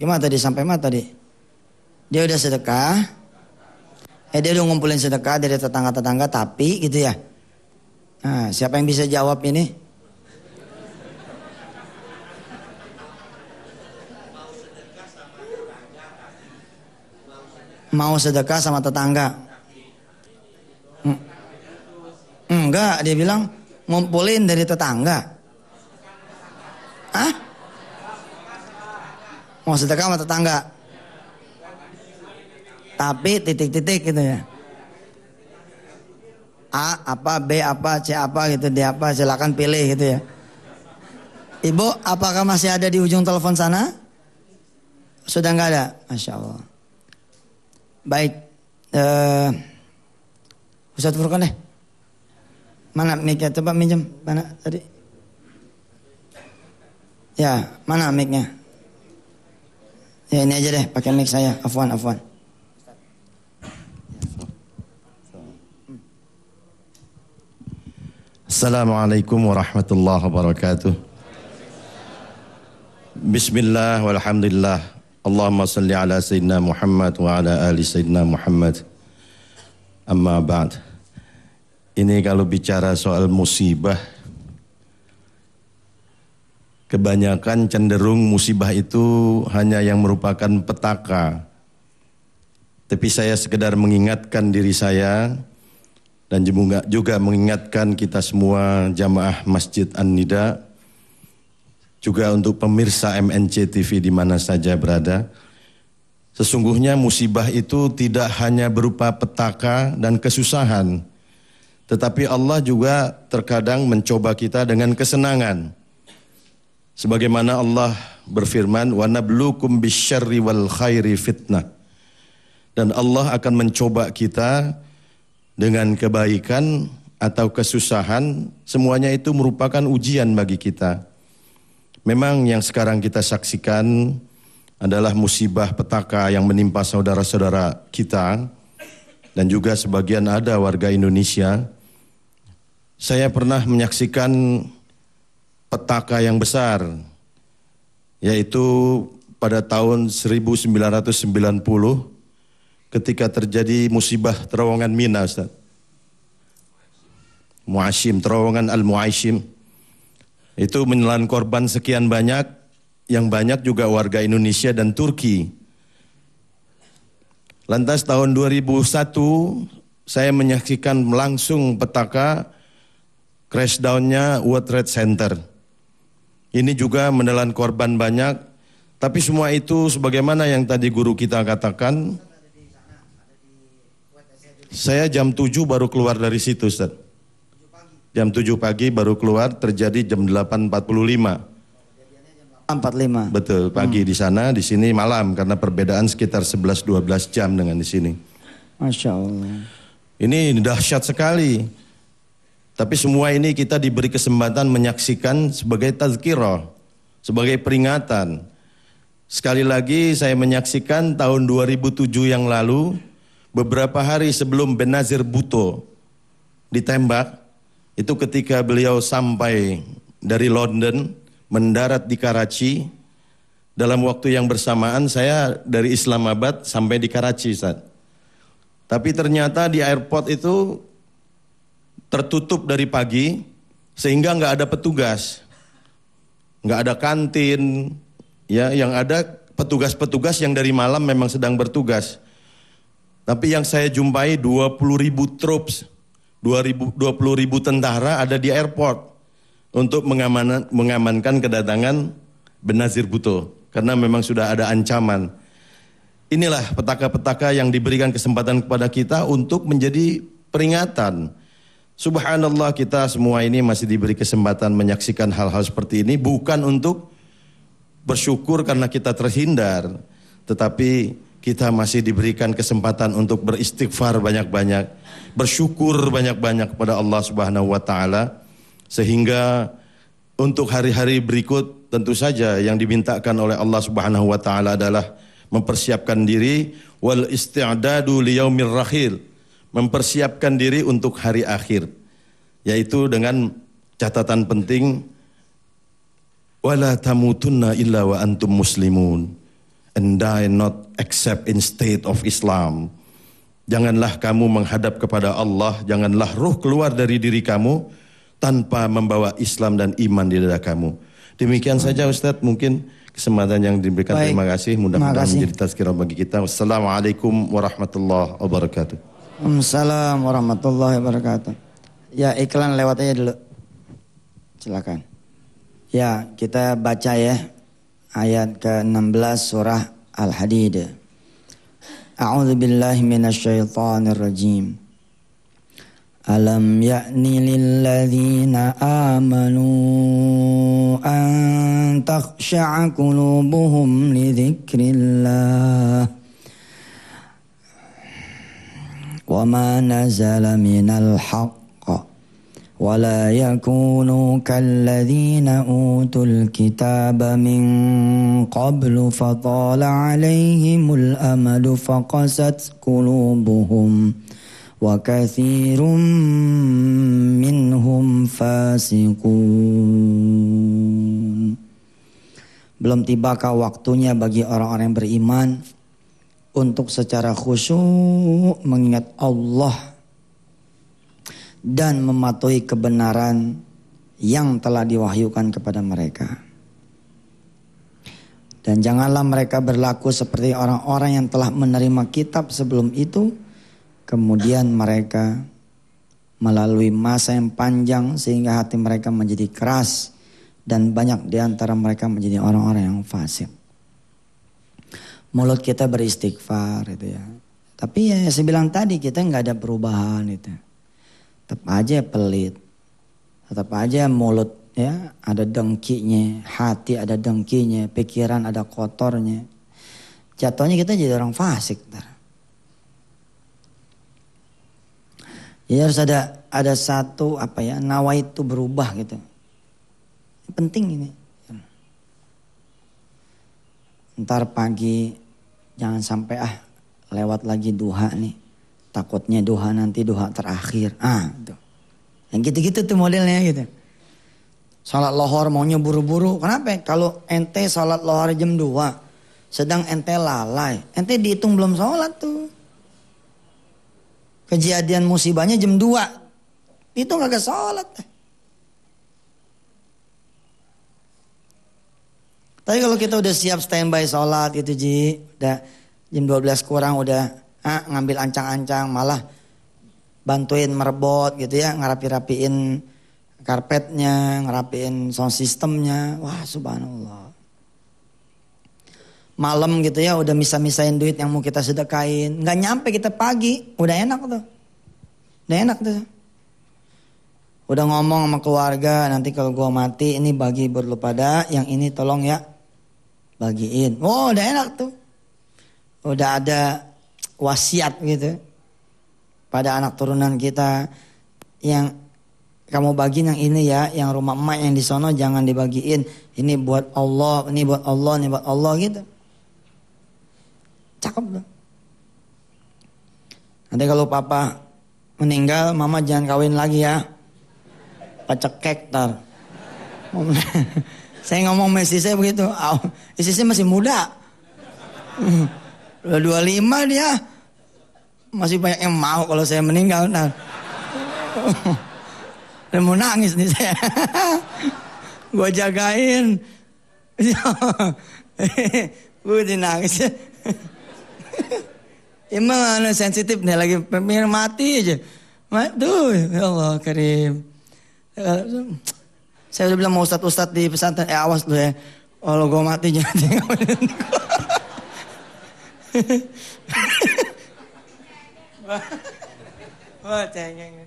gimana tadi, sampai mana tadi? Dia udah sedekah, dia udah ngumpulin sedekah dari tetangga-tetangga, tapi gitu ya. Nah, siapa yang bisa jawab ini? Mau sedekah sama tetangga? Enggak, dia bilang ngumpulin dari tetangga. Hah? Mau sedekah sama tetangga? Tapi titik-titik gitu ya. A apa, B apa, C apa gitu, D apa, silakan pilih gitu ya. Ibu, apakah masih ada di ujung telepon sana? Sudah nggak ada? Masya Allah. Baik, Ustadz Furqan deh. Mana mic-nya? Coba minjem. Mana tadi? Ya, mana mic-nya? Ya ini aja deh, pakai mic saya. Afwan. Assalamualaikum warahmatullahi wabarakatuh. Bismillah walhamdulillah. Allahumma salli ala Sayyidina Muhammad wa ala ali Sayyidina Muhammad. Amma ba'd. Ini kalau bicara soal musibah, kebanyakan cenderung musibah itu hanya yang merupakan petaka. Tapi saya sekedar mengingatkan diri saya dan juga mengingatkan kita semua jamaah Masjid An-Nida, juga untuk pemirsa MNC TV di mana saja berada. Sesungguhnya musibah itu tidak hanya berupa petaka dan kesusahan, tetapi Allah juga terkadang mencoba kita dengan kesenangan. Sebagaimana Allah berfirman, "Wa nabluukum bisyarri wal khairi fitnah." Dan Allah akan mencoba kita dengan kebaikan atau kesusahan, semuanya itu merupakan ujian bagi kita. Memang yang sekarang kita saksikan adalah musibah petaka yang menimpa saudara-saudara kita dan juga sebagian ada warga Indonesia. Saya pernah menyaksikan petaka yang besar, yaitu pada tahun 1990 ketika terjadi musibah terowongan Mina, Ustaz. Terowongan Al-Mu'asyim. Itu menelan korban sekian banyak, yang banyak juga warga Indonesia dan Turki. Lantas tahun 2001 saya menyaksikan langsung petaka crash down-nya World Trade Center. Ini juga menelan korban banyak, tapi semua itu sebagaimana yang tadi guru kita katakan, saya jam 7 baru keluar dari situ, Ustaz. Jam 7 pagi baru keluar, terjadi jam 8.45. 45. Betul, pagi di sana, di sini malam karena perbedaan sekitar 11-12 jam dengan di sini. Masya Allah. Ini dahsyat sekali. Tapi semua ini kita diberi kesempatan menyaksikan sebagai tazkirah, sebagai peringatan. Sekali lagi saya menyaksikan tahun 2007 yang lalu, beberapa hari sebelum Benazir Bhutto ditembak, itu ketika beliau sampai dari London, mendarat di Karachi, dalam waktu yang bersamaan saya dari Islamabad sampai di Karachi, Ustaz. Tapi ternyata di airport itu tertutup dari pagi, sehingga nggak ada petugas, nggak ada kantin, ya, yang ada petugas-petugas yang dari malam memang sedang bertugas. Tapi yang saya jumpai 20.000 troops, 20.000 tentara ada di airport untuk mengamankan kedatangan Benazir Bhutto, karena memang sudah ada ancaman. Inilah petaka-petaka yang diberikan kesempatan kepada kita untuk menjadi peringatan. Subhanallah, kita semua ini masih diberi kesempatan menyaksikan hal-hal seperti ini, bukan untuk bersyukur karena kita terhindar, tetapi kita masih diberikan kesempatan untuk beristighfar banyak-banyak, bersyukur banyak-banyak kepada Allah Subhanahu wa taala, sehingga untuk hari-hari berikut tentu saja yang dimintakan oleh Allah Subhanahu wa taala adalah mempersiapkan diri wal isti'dadu liyaumir rakhil, mempersiapkan diri untuk hari akhir, yaitu dengan catatan penting, wala tamutunna illa wa antum muslimun, and die not except in state of Islam. Janganlah kamu menghadap kepada Allah, janganlah ruh keluar dari diri kamu tanpa membawa Islam dan iman di dada kamu. Demikian saja Ustadz, mungkin kesempatan yang diberikan. Baik. Terima kasih, mudah-mudahan menjadi tazkirah bagi kita. Wassalamualaikum warahmatullahi wabarakatuh. Waalaikumsalam warahmatullahi wabarakatuh. Ya, iklan lewat aja dulu. Silakan. Ya, kita baca ya ayat ke-16 surah Al-Hadid. A'udzu billahi minasyaitonir rajim. Alam ya'ni lil ladzina amanu an takhsha'a qulubuhum li dzikrillah wa ma nazala minal haqq wa la yakunu kalladzina utul kitaba min qablu fatala alaihimul amadu faqasat qulubuhum wa katsirun minhum fasiqun. Belum tibakah waktunya bagi orang-orang yang beriman untuk secara khusyuk mengingat Allah dan mematuhi kebenaran yang telah diwahyukan kepada mereka. Dan janganlah mereka berlaku seperti orang-orang yang telah menerima kitab sebelum itu, kemudian mereka melalui masa yang panjang sehingga hati mereka menjadi keras dan banyak di antara mereka menjadi orang-orang yang fasik. Mulut kita beristighfar itu ya. Tapi ya saya bilang tadi, kita nggak ada perubahan itu. Tetap aja pelit. Tetap aja mulut ya ada dengkinya, hati ada dengkinya, pikiran ada kotornya. Jatuhnya kita jadi orang fasik. Ya harus ada satu nawaitu berubah gitu. Penting ini. Ntar pagi jangan sampai lewat lagi duha nih. Takutnya duha nanti duha terakhir. Tuh. Yang gitu-gitu tuh modelnya gitu. Salat lohor maunya buru-buru. Kenapa? Kalau ente salat lohor jam 2, sedang ente lalai, ente dihitung belum salat tuh. Kejadian musibahnya jam 2, itu kagak salat. Tapi kalau kita udah siap standby sholat gitu Ji, udah jam 12 kurang udah ngambil ancang-ancang, malah bantuin merebot gitu ya, ngerapi-rapiin karpetnya, ngerapiin sound systemnya, wah subhanallah. Malam gitu ya udah misa-misain duit yang mau kita sedekahin, nggak nyampe kita pagi, udah enak tuh, udah enak tuh. Udah ngomong sama keluarga, nanti kalau gua mati ini bagi buat lu pada, yang ini tolong ya bagiin. Oh udah enak tuh. Udah ada wasiat gitu pada anak turunan kita yang kamu bagiin yang ini ya, yang rumah emak yang di sono jangan dibagiin. Ini buat Allah, ini buat Allah, ini buat Allah gitu. Cakep loh. Nanti kalau papa meninggal, mama jangan kawin lagi ya. Pacekek tar. Saya ngomong sama istri saya begitu. Istri saya masih muda. 25 dia. Masih banyak yang mau kalau saya meninggal tar. Dan mau nangis nih saya. Gue jagain. Gue nangis. Emang sensitif nih lagi pengen mati aja. Tuh ya Allah Karim. Saya udah bilang mau ustadz di pesantren. Awas lu ya. Kalau gue mati jangan tinggalin gue. Wah cengeng.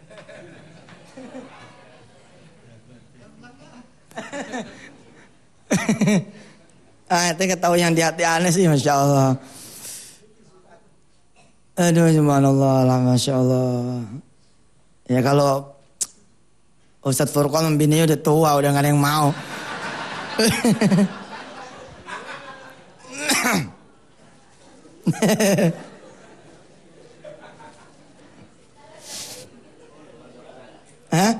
Itu ketahui yang di hati aneh sih, Masya Allah. Aduh, subhanallah, Masya Allah. Ya kalau Ustadz Furqan bininya udah tua, udah gak ada yang mau. Hah?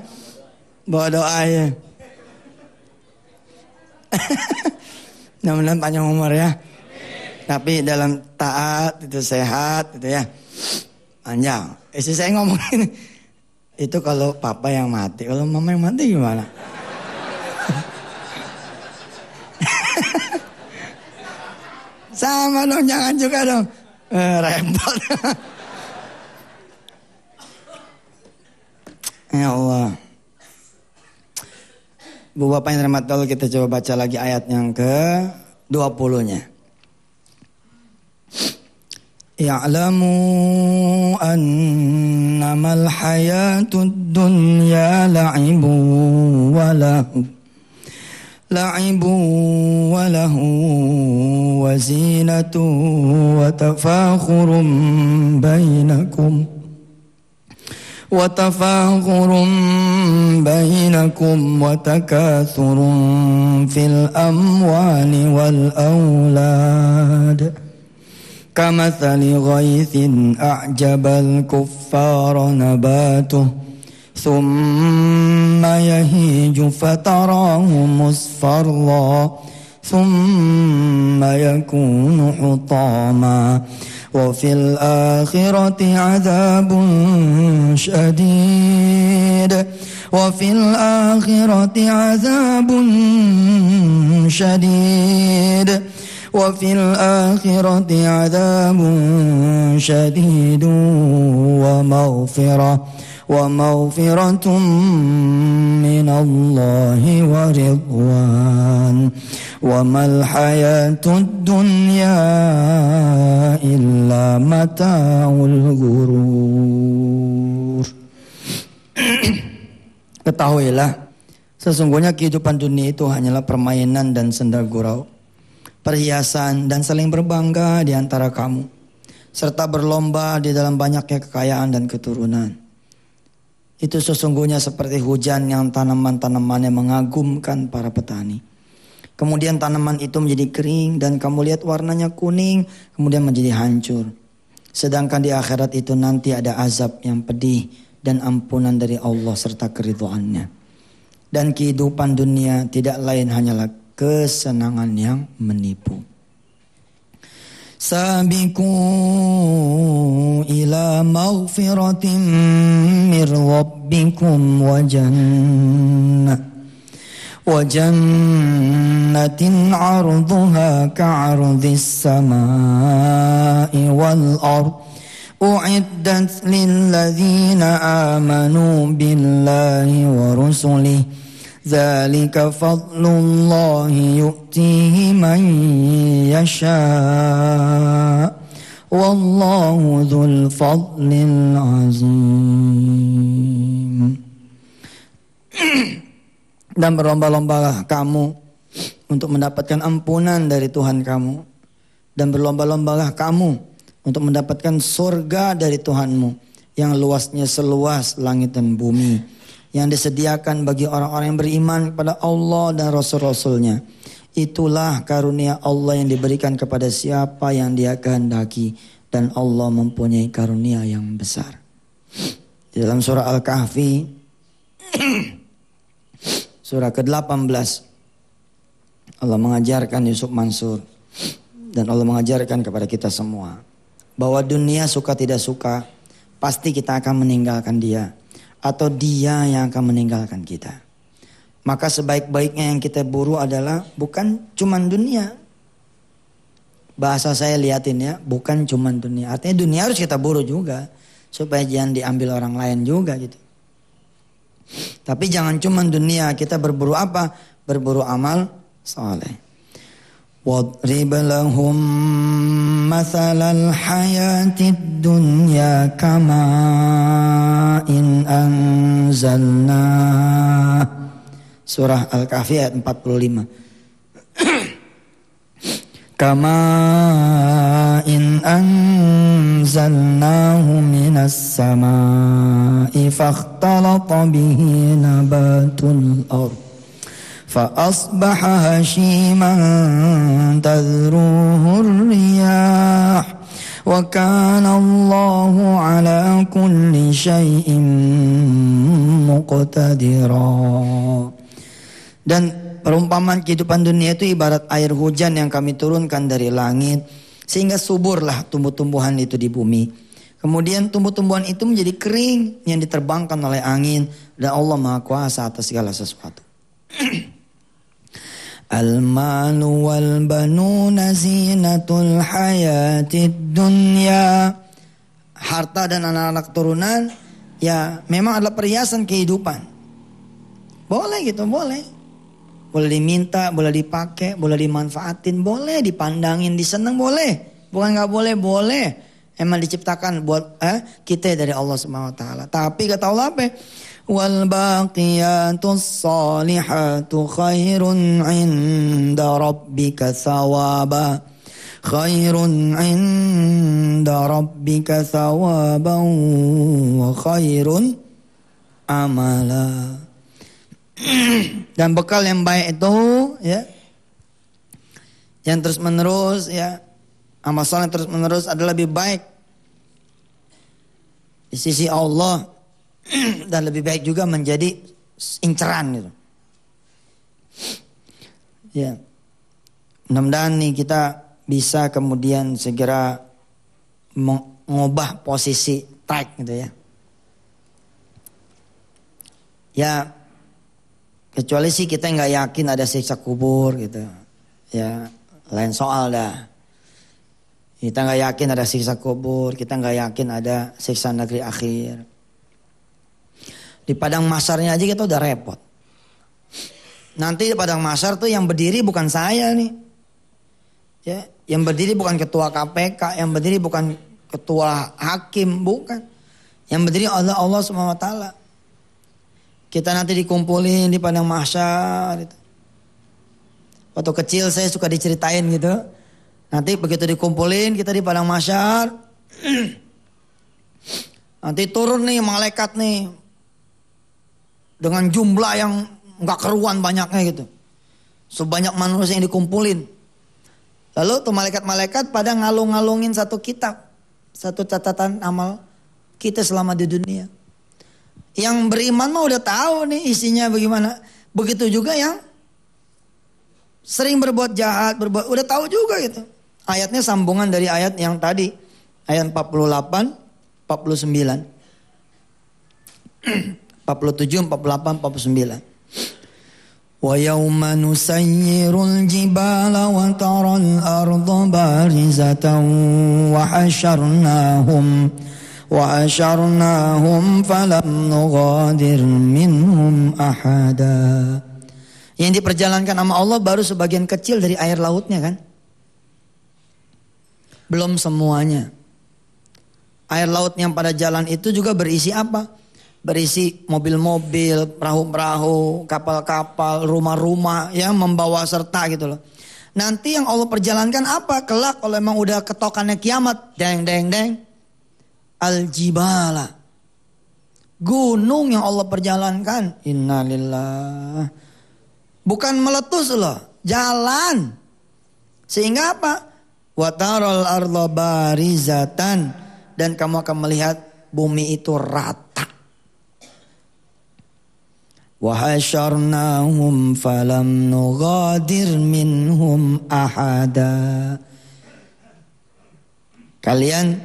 Bawa doa ya. Mudah-mudahan panjang umur ya. Tapi dalam taat itu sehat gitu ya. Panjang. Istri saya ngomongin itu kalau papa yang mati, kalau mama yang mati gimana? Sama dong, jangan juga dong. Repot. Ya Allah. Bu Bapak yang terhormat Allah, kita coba baca lagi ayat yang ke-20-nya. Ya'lamu annamal hayatud dunya la'ibu wa lahu wa zinatu wa tafakhurun bainakum وتفاخر بينكم وتكاثر في الأموال والأولاد كمثل غيث أعجب الكفار نباته ثم يهيج فتراه مصفرا ثم يكون حطاما وفي الآخرة عذاب شديد وفي الآخرة عذاب شديد وفي الآخرة عذاب شديد ومغفرة من الله ورضوان وما الحياة الدنيا إلا متاع الغرور. Ketahuilah, sesungguhnya kehidupan dunia itu hanyalah permainan dan senda gurau, perhiasan dan saling berbangga di antara kamu, serta berlomba di dalam banyaknya kekayaan dan keturunan. Itu sesungguhnya seperti hujan yang tanaman-tanamannya mengagumkan para petani. Kemudian tanaman itu menjadi kering dan kamu lihat warnanya kuning, kemudian menjadi hancur. Sedangkan di akhirat itu nanti ada azab yang pedih dan ampunan dari Allah serta keridhaannya. Dan kehidupan dunia tidak lain hanyalah kesenangan yang menipu. Sabiqu ila maghfiratin mir rabbikum wa جنة عرضها كعرض السماء والأرض أعدت للذين آمنوا بالله ورسله ذلك فضل الله يؤتيه من يشاء والله ذو الفضل العظيم. Dan berlomba-lombalah kamu untuk mendapatkan ampunan dari Tuhan kamu. Dan berlomba-lombalah kamu untuk mendapatkan surga dari Tuhanmu yang luasnya seluas langit dan bumi, yang disediakan bagi orang-orang yang beriman kepada Allah dan Rasul-Rasulnya. Itulah karunia Allah yang diberikan kepada siapa yang Dia kehendaki, dan Allah mempunyai karunia yang besar. Di dalam surah Al-Kahfi surah ke-18 Allah mengajarkan Yusuf Mansur dan Allah mengajarkan kepada kita semua bahwa dunia suka tidak suka pasti kita akan meninggalkan dia, atau dia yang akan meninggalkan kita. Maka sebaik-baiknya yang kita buru adalah bukan cuman dunia. Bahasa saya liatin ya, bukan cuman dunia. Artinya dunia harus kita buru juga, supaya jangan diambil orang lain juga gitu. Tapi jangan cuman dunia, kita berburu apa? Berburu amal saleh. Wadrib lahum mathalal hayatid dunya kama in anzalna. Surah Al-Kahfi ayat 45. Kama in anzalnahu minas samai fakhtalata bihi nabatul ardh فأصبح هشيما تذروه الرياح وكان الله على كل شيء مقتدرا. Dan perumpamaan kehidupan dunia itu ibarat air hujan yang kami turunkan dari langit sehingga suburlah tumbuh-tumbuhan itu di bumi. Kemudian tumbuh-tumbuhan itu menjadi kering yang diterbangkan oleh angin, dan Allah Maha Kuasa atas segala sesuatu. Al-malu wal banuna zinatul hayatid dunya. Harta dan anak-anak turunan ya memang adalah perhiasan kehidupan. Boleh gitu, boleh. Boleh diminta, boleh dipakai, boleh dimanfaatin, boleh dipandangin, diseneng, boleh. Bukan gak boleh, boleh. Emang diciptakan buat kita dari Allah Subhanahu wa taala. Tapi kata Allah apa? Wal baqiyatus salihatu khairun 'inda rabbika thawaba. Khairun 'inda rabbika thawaban wa khairun amala. Dan bekal yang baik itu ya, yang terus menerus ya, amal saleh terus menerus adalah lebih baik di sisi Allah dan lebih baik juga menjadi inceran gitu. Ya, mudah-mudahan nih kita bisa kemudian segera mengubah posisi track gitu ya. Ya, kecuali sih kita nggak yakin ada siksa kubur gitu. Ya, lain soal dah. Kita nggak yakin ada siksa kubur, kita nggak yakin ada siksa negeri akhir. Di padang mahsyarnya aja kita udah repot. Nanti di padang mahsyar tuh yang berdiri bukan saya nih. Ya, yang berdiri bukan ketua KPK, yang berdiri bukan ketua hakim, bukan. Yang berdiri adalah Allah Subhanahu wa taala. Kita nanti dikumpulin di padang mahsyar gitu. Waktu kecil saya suka diceritain gitu. Nanti begitu dikumpulin kita di padang mahsyar. Nanti turun nih malaikat nih. Dengan jumlah yang gak keruan banyaknya gitu. Sebanyak manusia yang dikumpulin. Lalu tuh malaikat-malaikat pada ngalung-ngalungin satu kitab. Satu catatan amal kita selama di dunia. Yang beriman mah udah tahu nih isinya bagaimana. Begitu juga yang sering berbuat jahat, udah tahu juga gitu. Ayatnya sambungan dari ayat yang tadi. Ayat 48, 49. 47, 48, 49. Wa yawma nusayyirul jibala wa taral arda barizatan wa hasyarnahum falam nughadir minhum ahada. Yang diperjalankan sama Allah baru sebagian kecil dari air lautnya kan. Belum semuanya. Air laut yang pada jalan itu juga berisi apa? Berisi mobil-mobil, perahu-perahu, kapal-kapal, rumah-rumah yang membawa serta gitu loh. Nanti yang Allah perjalankan apa? Kelak kalau emang udah ketokannya kiamat, deng deng deng, al-jibala. Gunung yang Allah perjalankan. Innalillah. Bukan meletus loh, jalan. Sehingga apa? Wa taral arda barizatan, dan kamu akan melihat bumi itu rata. Wa hasyarnahum falam nughadir minhum ahada. Kalian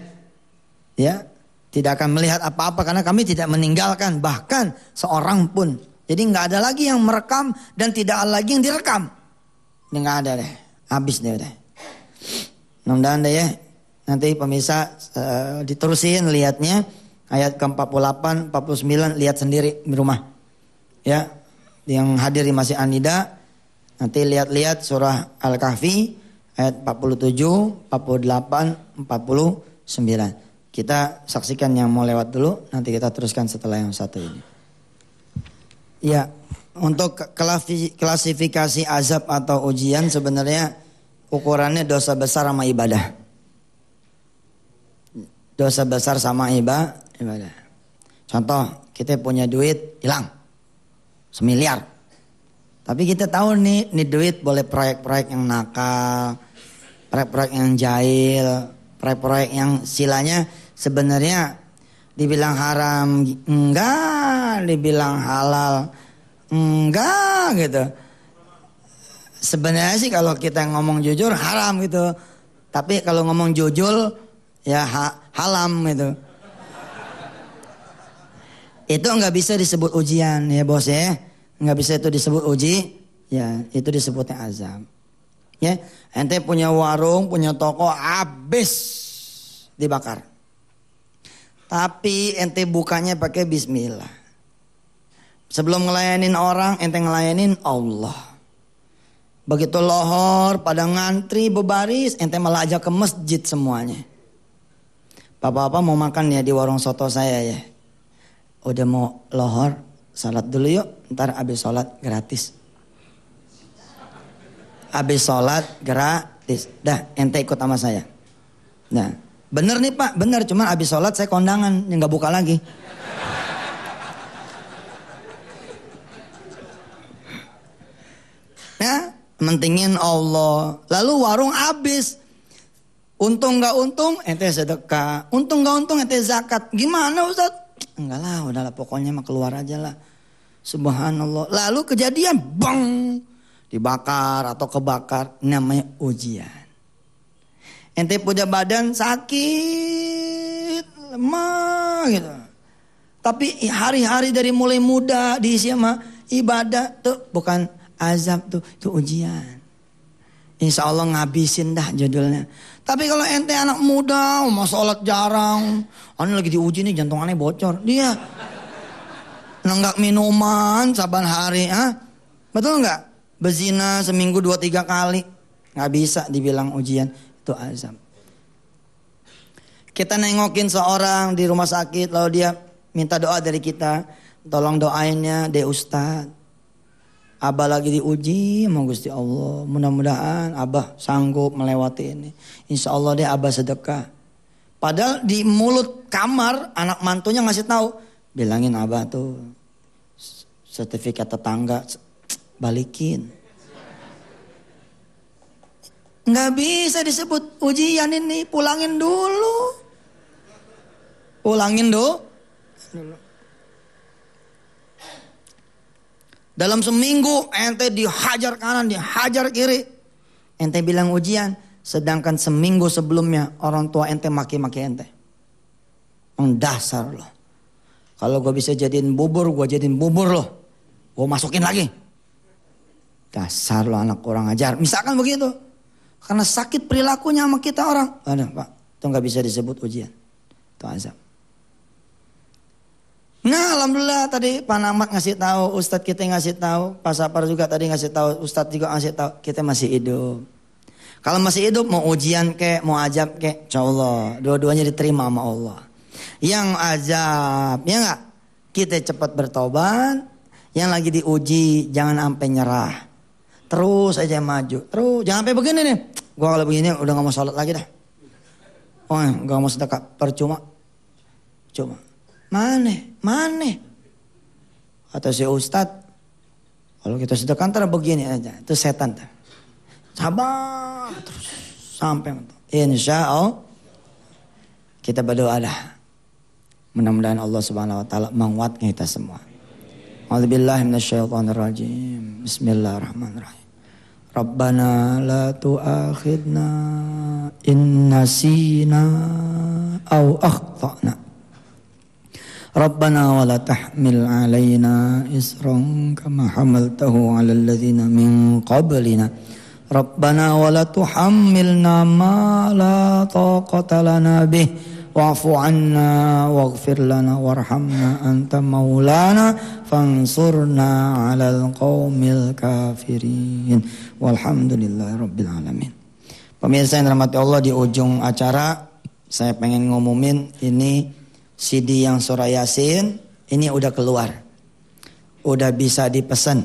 ya tidak akan melihat apa-apa karena kami tidak meninggalkan bahkan seorang pun. Jadi nggak ada lagi yang merekam dan tidak ada lagi yang direkam. Ini nggak ada deh, habis deh udah. Mudah-mudahan deh ya, nanti pemirsa diterusin lihatnya ayat ke-48, 49 lihat sendiri di rumah. Ya, yang hadir di Masjid An-Nida nanti lihat-lihat surah Al-Kahfi ayat 47, 48, 49. Kita saksikan yang mau lewat dulu, nanti kita teruskan setelah yang satu ini. Ya, untuk klasifikasi azab atau ujian sebenarnya ukurannya dosa besar sama ibadah. Dosa besar sama ibadah. Contoh, kita punya duit hilang 1 miliar. Tapi kita tahu nih duit boleh proyek-proyek yang nakal, proyek-proyek yang jahil, proyek-proyek yang silanya sebenarnya dibilang haram enggak, dibilang halal enggak gitu. Sebenarnya sih kalau kita ngomong jujur haram gitu. Tapi kalau ngomong jujur ya halam gitu. Itu enggak bisa disebut ujian ya bos ya. Enggak bisa itu disebut uji, ya itu disebutnya azab. Ya, ente punya warung, punya toko habis dibakar. Tapi ente bukanya pakai bismillah. Sebelum ngelayanin orang, ente ngelayanin Allah. Begitu lohor, pada ngantri berbaris, ente malah ajak ke masjid semuanya. Bapak-bapak mau makan ya di warung soto saya ya. Udah mau lohor, salat dulu yuk. Ntar abis salat gratis. Abis salat gratis. Dah, ente ikut sama saya. Nah, bener nih Pak, bener. Cuman abis sholat saya kondangan, yang gak buka lagi. Ya, mentingin Allah. Lalu warung habis. Untung gak untung, ente sedekah. Untung gak untung, ente zakat. Gimana Ustaz? Enggak lah, udahlah pokoknya mah keluar aja lah. Subhanallah. Lalu kejadian, bang. Dibakar atau kebakar. Namanya ujian. Ente punya badan sakit, lemah gitu. Tapi hari-hari dari mulai muda diisi sama ibadah tuh bukan azab tuh, itu ujian. Insya Allah ngabisin dah judulnya. Tapi kalau ente anak muda, mau sholat jarang, ini lagi diuji nih jantungannya bocor, dia nenggak minuman saban hari, betul nggak? Bezina seminggu 2-3 kali, nggak bisa dibilang ujian. Itu azab. Kita nengokin seorang di rumah sakit lalu dia minta doa dari kita, tolong doainnya deh Ustaz. Abah lagi diuji sama Gusti Allah, mudah-mudahan Abah sanggup melewati ini. Insya Allah deh Abah sedekah. Padahal di mulut kamar anak mantunya ngasih tahu, bilangin Abah tuh sertifikat tetangga balikin. Nggak bisa disebut ujian ini, pulangin dulu. Pulangin dulu. Dalam seminggu ente dihajar kanan, dihajar kiri. Ente bilang ujian, sedangkan seminggu sebelumnya orang tua ente maki-maki ente. Dasar loh. Kalau gue bisa jadiin bubur, gue jadiin bubur loh. Gue masukin lagi. Dasar loh anak kurang ajar. Misalkan begitu. Karena sakit perilakunya sama kita orang. Aduh Pak, itu gak bisa disebut ujian. Itu azab. Nah alhamdulillah tadi Pak Namat ngasih tahu, Ustadz kita ngasih tahu, Pak Sapar juga tadi ngasih tahu, Ustadz juga ngasih tahu, kita masih hidup. Kalau masih hidup mau ujian kek, mau azab kek, insyaallah dua-duanya diterima sama Allah. Yang azab, ya enggak? Kita cepat bertobat, yang lagi diuji jangan sampai nyerah. Terus aja maju, terus jangan sampai begini nih. Gua kalau begini udah gak mau sholat lagi dah. Oh, gak mau sedekah, percuma. Cuma. Mana? Kata si Ustadz, kalau kita sedekah antara begini aja, itu setan. Sabar terus sampai insya Allah kita berdoa dah. Mudah-mudahan Allah Subhanahu wa taala menguatkan kita semua. A'udzubillahi minasyaitonirrajim. Bismillahirrahmanirrahim. Rabbana la tu'akhidna in nasina aw akhtana. Rabbana wa la tahmil 'alaina isran kama hamaltahu 'alal ladzina min qablina. Rabbana wa la tuhammilna ma la taqata lana bih wa'fu 'anna waghfir lana warhamna anta maulana fansurna 'alal qaumil kafirin. Walhamdulillahirabbil alamin. Pemirsa yang dirahmati Allah, di ujung acara saya pengen ngumumin ini CD yang surah Yasin ini udah keluar. Udah bisa dipesan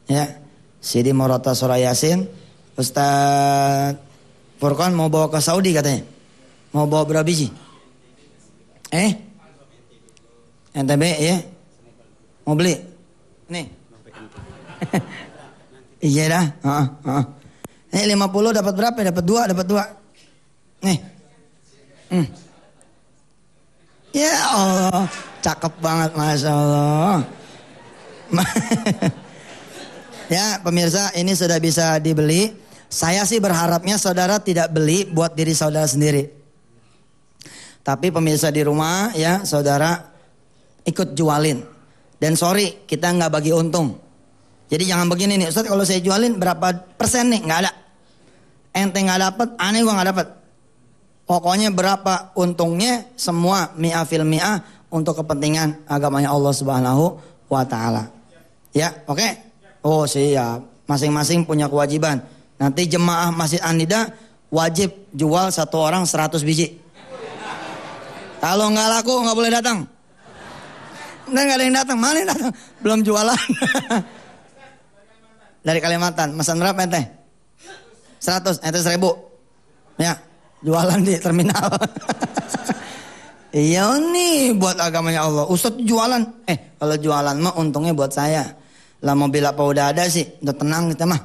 ya. CD Morota surah Yasin. Ustaz Furqan mau bawa ke Saudi katanya. Mau bawa berapa biji? NTB ya? Mau beli? Nih. Iya dah. Ini 50 dapat berapa? Dapat 2. Nih. Ya Allah, cakep banget, Masya Allah. Ya pemirsa, ini sudah bisa dibeli. Saya sih berharapnya saudara tidak beli buat diri saudara sendiri. Tapi pemirsa di rumah ya, saudara ikut jualin. Dan sorry, kita nggak bagi untung. Jadi jangan begini nih, Ustaz kalau saya jualin berapa persen nih? Nggak ada. Ente nggak dapat, aneh gua nggak dapat. Pokoknya berapa untungnya semua mi'ah fil mi'ah untuk kepentingan agamanya Allah Subhanahu wa taala. Ya, oke? Oh, siap. Masing-masing punya kewajiban. Nanti jemaah Masjid An-Nida wajib jual satu orang 100 biji. Kalau nggak laku nggak boleh datang. Dan nggak ada yang datang, mana yang datang? Belum jualan. Dari Kalimantan, pesan berapa ente? 100, ente 1000. Ya. Jualan di terminal. Iya nih buat agamanya Allah. Ustadz jualan. Kalau jualan mah untungnya buat saya. Lah mobil apa udah ada sih. Udah tenang kita mah.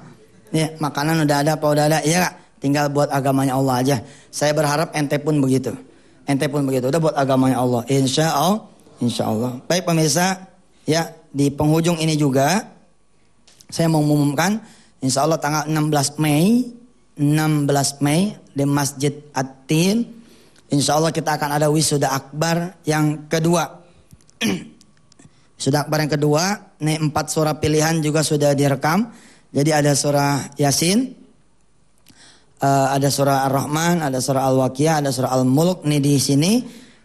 Ya, makanan udah ada apa udah ada. Iya gak? Tinggal buat agamanya Allah aja. Saya berharap ente pun begitu. Udah buat agamanya Allah. Insya Allah. Baik pemirsa. Ya di penghujung ini juga. Saya mau mengumumkan. Insya Allah tanggal 16 Mei di Masjid At-Tin. Insya Allah kita akan ada wisuda akbar yang kedua. Wisuda akbar yang kedua. Nih 4 surah pilihan juga sudah direkam. Jadi ada surah Yasin, ada surah Ar-Rahman, ada surah Al-Waqiah, ada surah Al-Mulk. Nih di sini.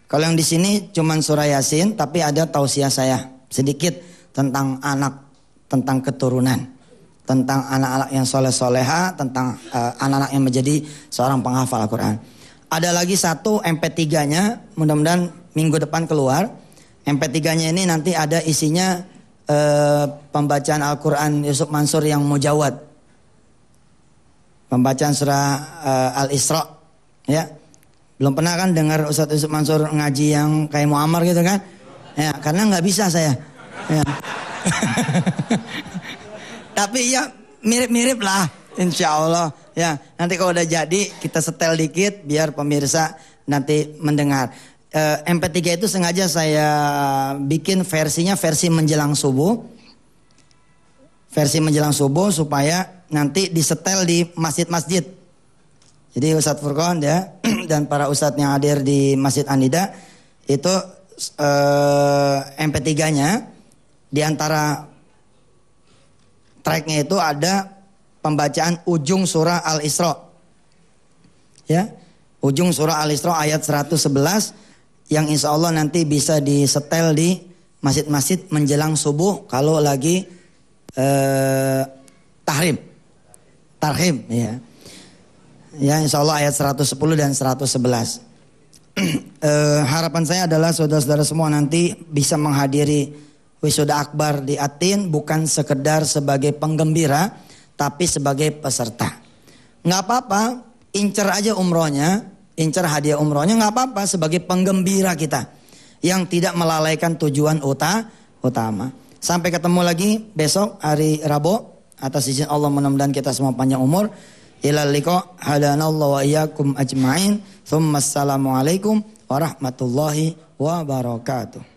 Kalau yang di sini cuman surah Yasin, tapi ada tausiah saya sedikit tentang anak, tentang keturunan. Tentang anak-anak yang soleh-soleha, tentang anak-anak yang menjadi seorang penghafal Al-Quran. Ada lagi satu MP3-nya, mudah-mudahan minggu depan keluar. MP3-nya ini nanti ada isinya pembacaan Al-Quran Yusuf Mansur yang mujawad. Pembacaan surah Al-Isra. Ya. Belum pernah kan dengar Ustaz Yusuf Mansur ngaji yang kayak Muammar gitu kan? Ya, karena nggak bisa saya. Ya. Tapi ya mirip-mirip lah insya Allah. Ya, nanti kalau udah jadi kita setel dikit biar pemirsa nanti mendengar. MP3 itu sengaja saya bikin versinya versi menjelang subuh. Versi menjelang subuh supaya nanti disetel di masjid-masjid. Jadi Ustadz Furqan ya dan para ustadz yang hadir di Masjid An-Nida itu MP3-nya di antara tracknya itu ada pembacaan ujung surah Al-Isra. Ya, ujung surah Al-Isra ayat 111 yang insya Allah nanti bisa disetel di masjid-masjid menjelang subuh kalau lagi tarhim ya. Ya insya Allah ayat 110 dan 111. Harapan saya adalah saudara-saudara semua nanti bisa menghadiri wisuda akbar di At-Tin bukan sekedar sebagai penggembira tapi sebagai peserta. Nggak apa-apa, incer aja umrohnya, incer hadiah umrohnya nggak apa-apa sebagai penggembira kita. yang tidak melalaikan tujuan utama. Sampai ketemu lagi besok hari Rabu. Atas izin Allah mudah-mudahan kita semua panjang umur. Ilal liqa hadanallahu wa iyyakum ajma'in. Tsumma assalamualaikum warahmatullahi wabarakatuh.